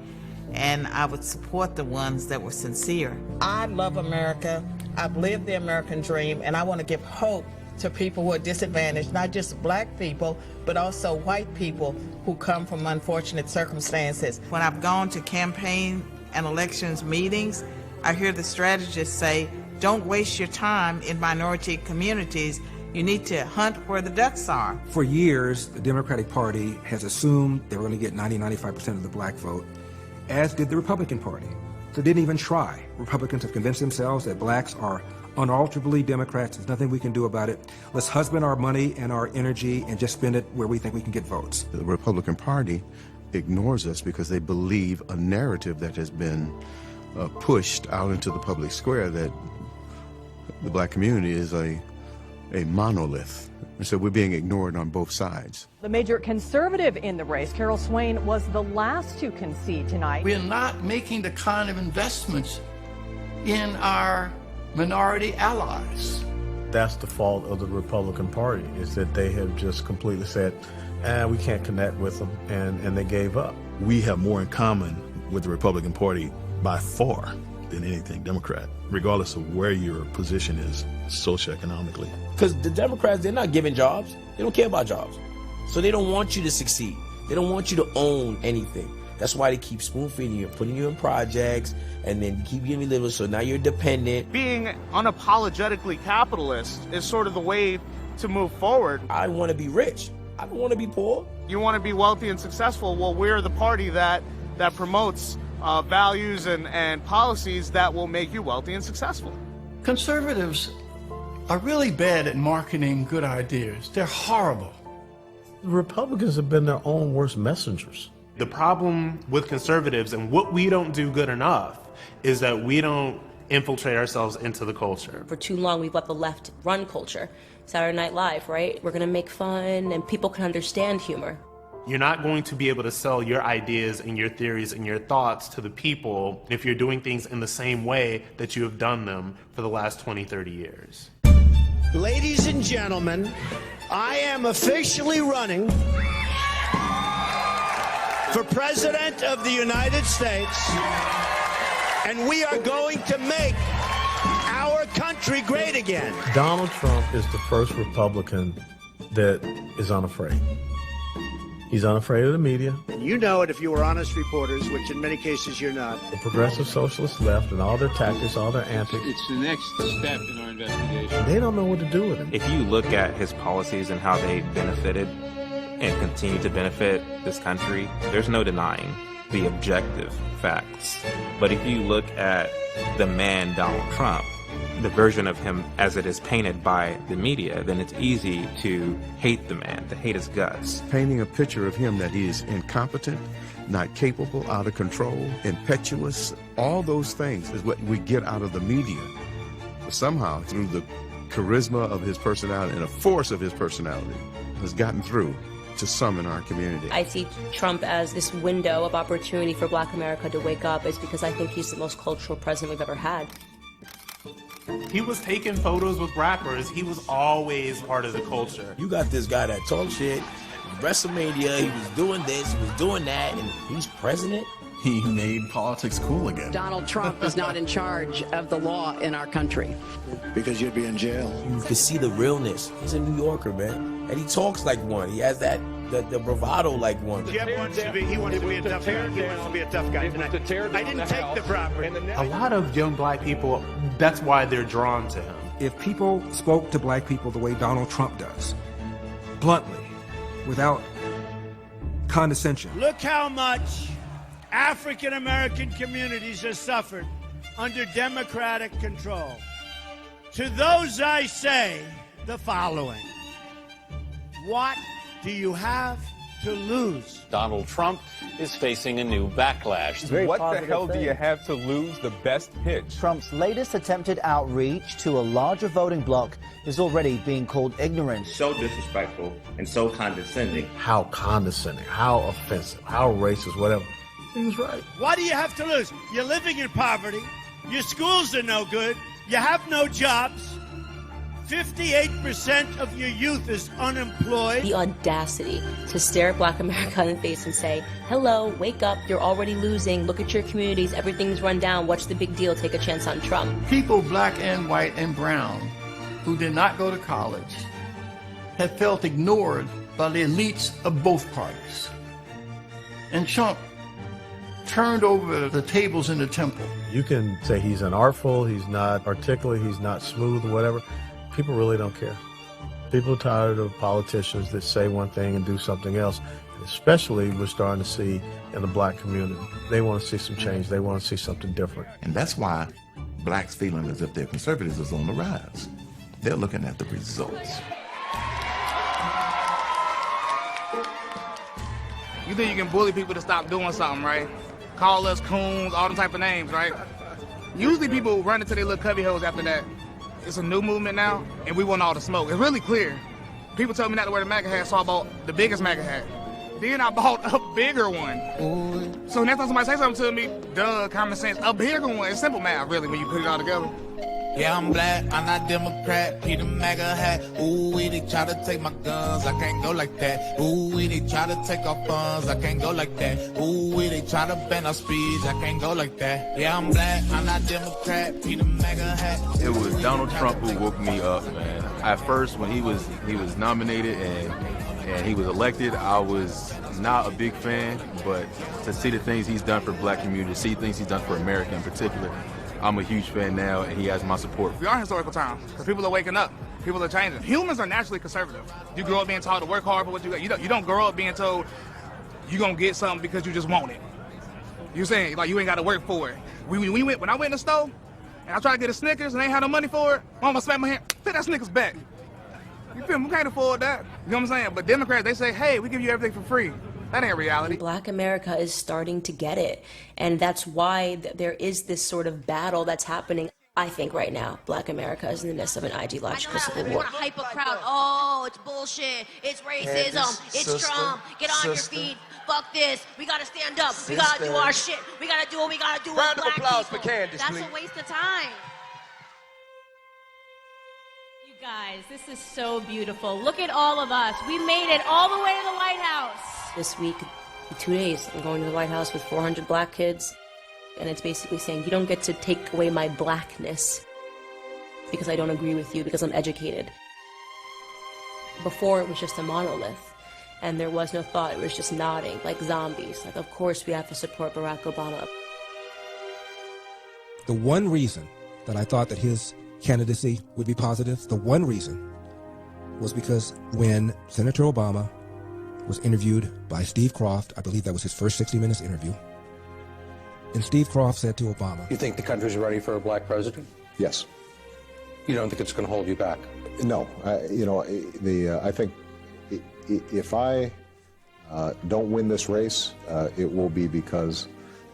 and I would support the ones that were sincere. I love America. I've lived the American dream, and I want to give hope to people who are disadvantaged, not just black people, but also white people who come from unfortunate circumstances. When I've gone to campaign and elections meetings, I hear the strategists say, don't waste your time in minority communities. You need to hunt where the ducks are. For years, the Democratic Party has assumed they were going to get 90-95% of the black vote, as did the Republican Party. So they didn't even try. Republicans have convinced themselves that blacks are unalterably Democrats. There's nothing we can do about it. Let's husband our money and our energy and just spend it where we think we can get votes. The Republican Party ignores us because they believe a narrative that has been pushed out into the public square that the black community is a monolith. And so we're being ignored on both sides. The major conservative in the race, Carol Swain, was the last to concede tonight. We're not making the kind of investments in our minority allies. That's the fault of the Republican Party, is that they have just completely said, we can't connect with them, and they gave up. We have more in common with the Republican Party by far than anything Democrat, regardless of where your position is socioeconomically. Because the Democrats, they're not giving jobs. They don't care about jobs. So they don't want you to succeed. They don't want you to own anything. That's why they keep spoon-feeding you and putting you in projects, and then keep giving you little, so now you're dependent. Being unapologetically capitalist is sort of the way to move forward. I want to be rich. I don't want to be poor. You want to be wealthy and successful. Well, we're the party that promotes values and policies that will make you wealthy and successful. Conservatives are really bad at marketing good ideas. They're horrible. The Republicans have been their own worst messengers. The problem with conservatives, and what we don't do good enough, is that we don't infiltrate ourselves into the culture. For too long, we've let the left run culture. Saturday Night Live, right? We're gonna make fun and people can understand humor. You're not going to be able to sell your ideas and your theories and your thoughts to the people if you're doing things in the same way that you have done them for the last 20, 30 years. Ladies and gentlemen, I am officially running for President of the United States, and we are going to make our country great again. Donald Trump is the first Republican that is unafraid. He's unafraid of the media. And you know it if you were honest reporters, which in many cases you're not. The progressive socialist left and all their tactics, all their antics. It's the next step in our investigation. They don't know what to do with him. If you look at his policies and how they benefited and continue to benefit this country, there's no denying the objective facts. But if you look at the man Donald Trump, the version of him as it is painted by the media, then it's easy to hate the man, to hate his guts. Painting a picture of him that he is incompetent, not capable, out of control, impetuous, all those things is what we get out of the media. But somehow, through the charisma of his personality and the force of his personality, has gotten through to some in our community. I see Trump as this window of opportunity for Black America to wake up, is because I think he's the most cultural president we've ever had. He was taking photos with rappers. He was always part of the culture. You got this guy that talks shit, WrestleMania, he was doing this, he was doing that, and he's president? He made politics cool again. Donald Trump is not in charge of the law in our country. Because you'd be in jail. You can see the realness. He's a New Yorker, man. And he talks like one. He has that the bravado like one. Jeb wants to be, he wants to be a tough guy. He wants to be a tough guy tonight. I didn't take the property. A lot of young black people, that's why they're drawn to him. If people spoke to black people the way Donald Trump does, bluntly, without condescension. Look how much African American communities have suffered under Democratic control. To those I say the following. What do you have to lose? Donald Trump is facing a new backlash. What the hell do you have to lose? The best pitch. Trump's latest attempted outreach to a larger voting bloc is already being called ignorant. So disrespectful and so condescending. How condescending, how offensive, how racist, whatever. He was right. What do you have to lose? You're living in poverty. Your schools are no good. You have no jobs. 58% of your youth is unemployed. The audacity to stare at Black America in the face and say, hello, wake up, you're already losing, look at your communities, everything's run down, what's the big deal, take a chance on Trump. People, black and white and brown, who did not go to college, have felt ignored by the elites of both parties. And Trump turned over the tables in the temple. You can say he's unartful, he's not articulate, he's not smooth, or whatever. People really don't care. People are tired of politicians that say one thing and do something else. Especially we're starting to see in the black community. They want to see some change. They want to see something different. And that's why blacks feeling as if their conservatives is on the rise. They're looking at the results. You think you can bully people to stop doing something, right? Call us coons, all them type of names, right? Usually people run into their little cubby holes after that. It's a new movement now, and we want all the smoke. It's really clear. People told me not to wear the MAGA hat, so I bought the biggest MAGA hat. Then I bought a bigger one. Ooh. So next time somebody say something to me, duh, common sense, a bigger one. It's simple math, really, when you put it all together. Yeah, I'm black, I'm not Democrat, Peter MAGA hat. Ooh, they try to take my guns, I can't go like that. Ooh, they try to take our funds, I can't go like that. Ooh, they try to ban our speech, I can't go like that. Yeah, I'm black, I'm not Democrat, Peter MAGA hat. It was Donald Trump who woke me up, man. At first, when he was nominated and he was elected, I was not a big fan, but to see the things he's done for the black community, to see things he's done for America in particular, I'm a huge fan now, and he has my support. We are in historical times, because people are waking up. People are changing. Humans are naturally conservative. You grow up being taught to work hard for what you got. You don't grow up being told you're going to get something because you just want it. You're saying, like, you ain't got to work for it. When I went in the store, and I tried to get a Snickers, and they ain't had no money for it, Mama smacked my hand, put that Snickers back. You feel me? We can't afford that. You know what I'm saying? But Democrats, they say, hey, we give you everything for free. That ain't reality. Black America is starting to get it. And that's why there is this sort of battle that's happening. I think right now, Black America is in the midst of an ideological civil war. You want to hype a crowd. Oh, it's bullshit. It's racism. It's Trump. Get on your feet. Fuck this. We got to stand up. We got to do our shit. We got to do what we got to do. Round of applause people. for Candace, That's please. a waste of time. Guys, this is so beautiful. Look at all of us. We made it all the way to the White House. This week, in 2 days, I'm going to the White House with 400 black kids. And it's basically saying, you don't get to take away my blackness because I don't agree with you, because I'm educated. Before, it was just a monolith. And there was no thought. It was just nodding, like zombies. Like, of course, we have to support Barack Obama. The one reason that I thought that his candidacy would be positive, the one reason was because when Senator Obama was interviewed by Steve Kroft, I believe that was his first 60 Minutes interview, and Steve Kroft said to Obama, You think the country's ready for a black president? Yes. You don't think it's going to hold you back? No. I think if I don't win this race, it will be because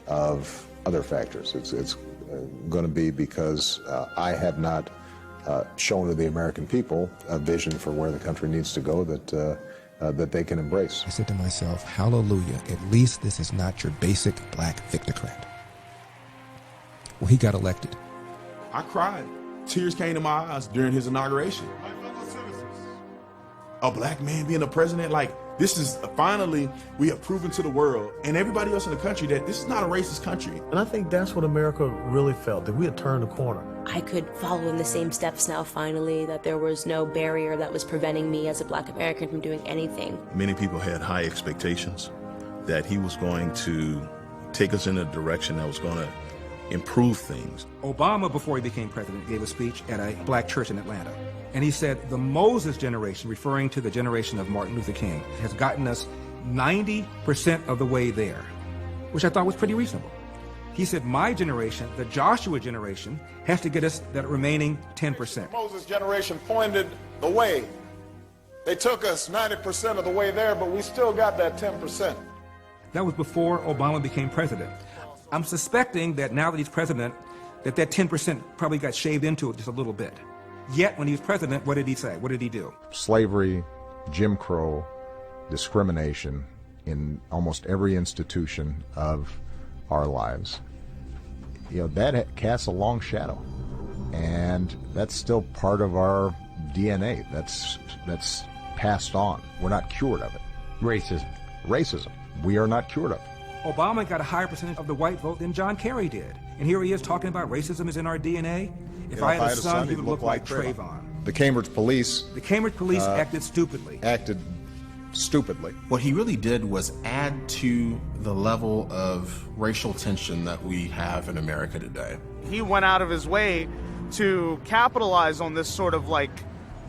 of other factors. It's going to be because I have not shown to the American people a vision for where the country needs to go that they can embrace. I said to myself, hallelujah, at least this is not your basic black victocrat. Well, he got elected. I cried. Tears came to my eyes during his inauguration. A black man being a president, like, this is finally, we have proven to the world and everybody else in the country that this is not a racist country. And I think that's what America really felt, that we had turned the corner. I could follow in the same steps now, finally, that there was no barrier that was preventing me as a Black American from doing anything. Many people had high expectations that he was going to take us in a direction that was going to improve things. Obama, before he became president, gave a speech at a black church in Atlanta. And he said, the Moses generation, referring to the generation of Martin Luther King, has gotten us 90% of the way there, which I thought was pretty reasonable. He said, my generation, the Joshua generation, has to get us that remaining 10%. Moses generation pointed the way. They took us 90% of the way there, but we still got that 10%. That was before Obama became president. I'm suspecting that now that he's president, that 10% probably got shaved into it just a little bit. Yet, when he was president, what did he say? What did he do? Slavery, Jim Crow, discrimination in almost every institution of our lives. You know, that casts a long shadow, and that's still part of our DNA. That's passed on. We're not cured of it. Racism. We are not cured of it. Obama got a higher percentage of the white vote than John Kerry did. And here he is talking about racism is in our DNA. If I had a son, he would look like Trayvon. The Cambridge police acted stupidly. What he really did was add to the level of racial tension that we have in America today. He went out of his way to capitalize on this sort of like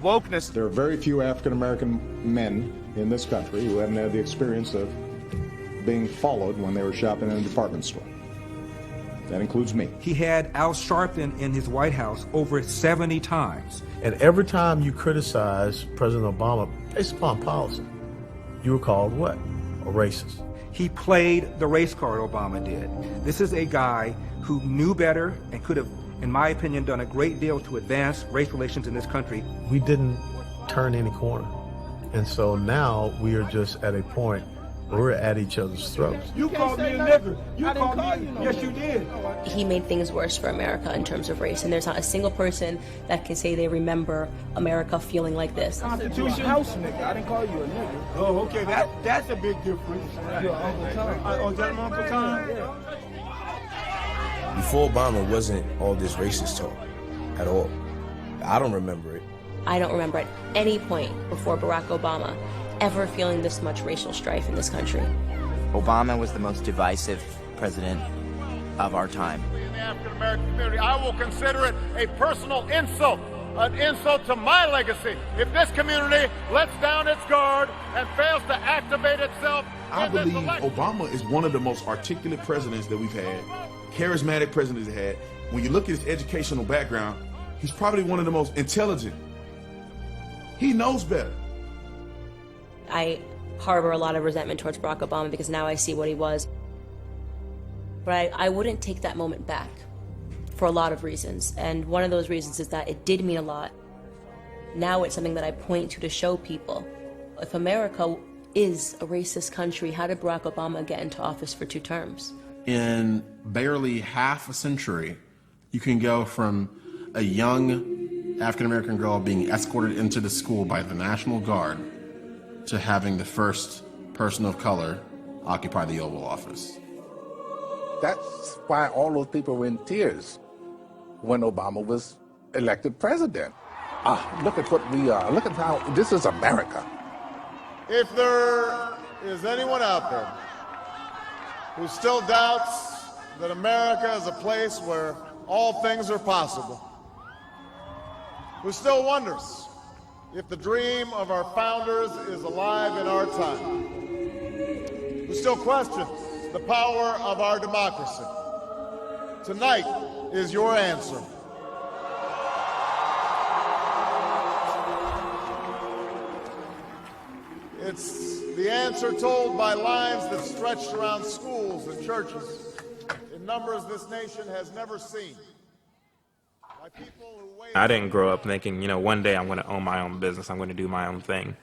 wokeness. There are very few African-American men in this country who haven't had the experience of being followed when they were shopping in a department store. That includes me. He had Al Sharpton in his White House over 70 times. And every time you criticize President Obama based upon policy, you were called what? A racist. He played the race card, Obama did. This is a guy who knew better and could have, in my opinion, done a great deal to advance race relations in this country. We didn't turn any corner. And so now we are just at a point where we're at each other's throats. You called me a nigger. You called me. Yes, you did. He made things worse for America in terms of race, and there's not a single person that can say they remember America feeling like this. Constitution house nigga. I didn't call you a nigger. Oh, okay. That's a big difference. Your Uncle Tom. Oh, is that my Uncle Tom? Before Obama wasn't all this racist talk at all. I don't remember it. I don't remember at any point before Barack Obama ever feeling this much racial strife in this country. Obama was the most divisive president of our time. In the African American community, I will consider it a personal insult, an insult to my legacy, if this community lets down its guard and fails to activate itself. I believe Obama is one of the most articulate presidents that we've had, charismatic presidents we've had. When you look at his educational background, he's probably one of the most intelligent. He knows better. I harbor a lot of resentment towards Barack Obama because now I see what he was. But I wouldn't take that moment back for a lot of reasons. And one of those reasons is that it did mean a lot. Now it's something that I point to show people. If America is a racist country, how did Barack Obama get into office for 2 terms? In barely half a century, you can go from a young African-American girl being escorted into the school by the National Guard to having the first person of color occupy the Oval Office. That's why all those people were in tears when Obama was elected president. Look at what we are. Look at how this is America. If there is anyone out there who still doubts that America is a place where all things are possible, who still wonders if the dream of our founders is alive in our time, who still questions the power of our democracy, tonight is your answer. It's the answer told by lines that stretched around schools and churches in numbers this nation has never seen. I didn't grow up thinking, you know, one day I'm going to own my own business. I'm going to do my own thing.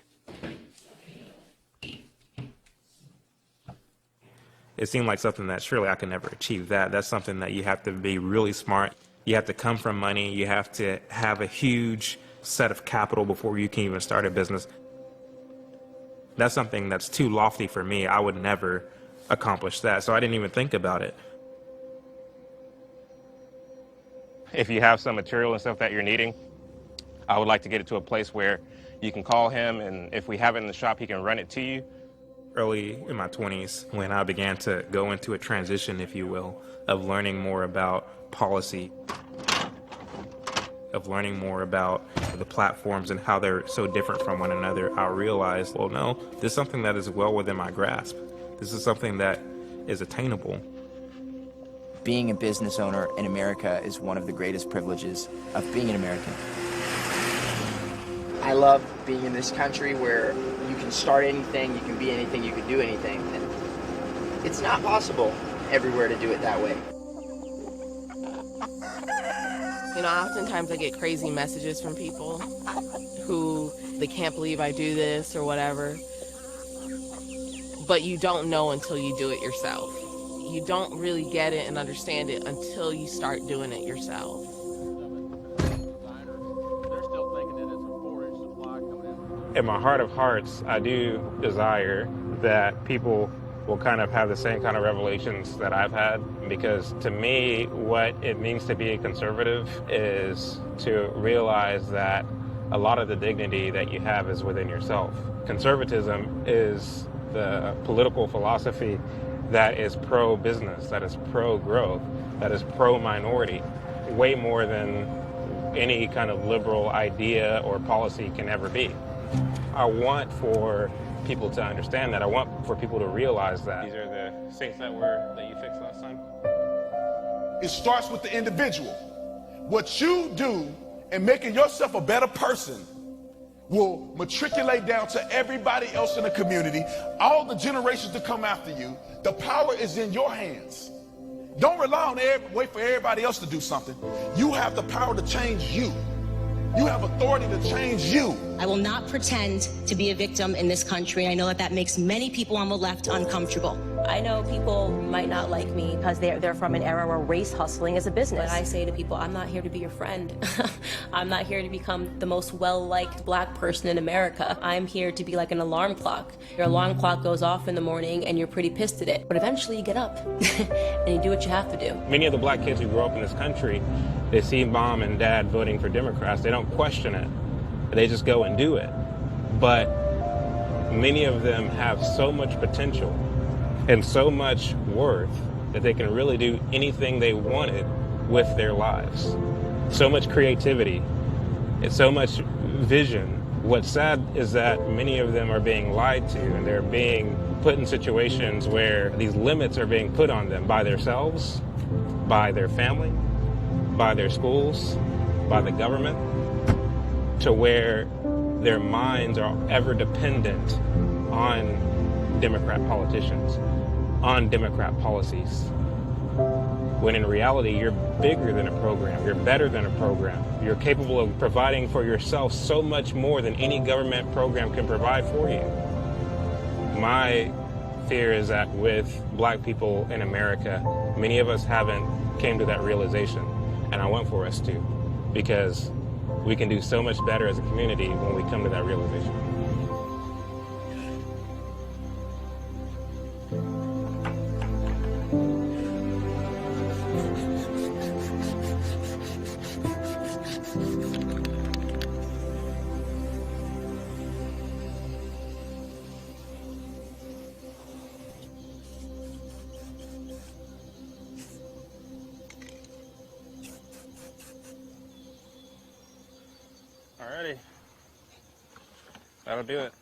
It seemed like something that surely I could never achieve that. That's something that you have to be really smart. You have to come from money. You have to have a huge set of capital before you can even start a business. That's something that's too lofty for me. I would never accomplish that. So I didn't even think about it. if you have some material and stuff that you're needing, I would like to get it to a place where you can call him, and if we have it in the shop, he can run it to you. Early in my 20s, when I began to go into a transition, if you will, of learning more about policy, of learning more about the platforms and how they're so different from one another, I realized, well, no, this is something that is well within my grasp. This is something that is attainable. Being a business owner in America is one of the greatest privileges of being an American. I love being in this country where you can start anything, you can be anything, you can do anything. And it's not possible everywhere to do it that way. You know, oftentimes I get crazy messages from people who they can't believe I do this or whatever. But you don't know until you do it yourself. You don't really get it and understand it until you start doing it yourself. In my heart of hearts, I do desire that people will kind of have the same kind of revelations that I've had, because to me, what it means to be a conservative is to realize that a lot of the dignity that you have is within yourself. Conservatism is the political philosophy that is pro-business, that is pro-growth, that is pro-minority, way more than any kind of liberal idea or policy can ever be. I want for people to understand that. I want for people to realize that. These are the sinks that you fixed last time. It starts with the individual. What you do in making yourself a better person will matriculate down to everybody else in the community, all the generations to come after you. The power is in your hands. Don't rely on wait for everybody else to do something. You have the power to change you. You have authority to change you. I will not pretend to be a victim in this country. I know that that makes many people on the left uncomfortable. I know people might not like me because they're from an era where race hustling is a business. But I say to people, I'm not here to be your friend. I'm not here to become the most well-liked black person in America. I'm here to be like an alarm clock. Your alarm clock goes off in the morning and you're pretty pissed at it. But eventually you get up and you do what you have to do. Many of the black kids who grew up in this country, they see mom and dad voting for Democrats. They don't question it. They just go and do it. But many of them have so much potential and so much worth that they can really do anything they wanted with their lives. So much creativity and so much vision. What's sad is that many of them are being lied to, and they're being put in situations where these limits are being put on them by themselves, by their family, by their schools, by the government, to where their minds are ever dependent on Democrat politicians, on Democrat policies. When in reality, you're bigger than a program, you're better than a program. You're capable of providing for yourself so much more than any government program can provide for you. My fear is that with black people in America, many of us haven't came to that realization, and I want for us to, because we can do so much better as a community when we come to that realization. Alrighty, that'll do it.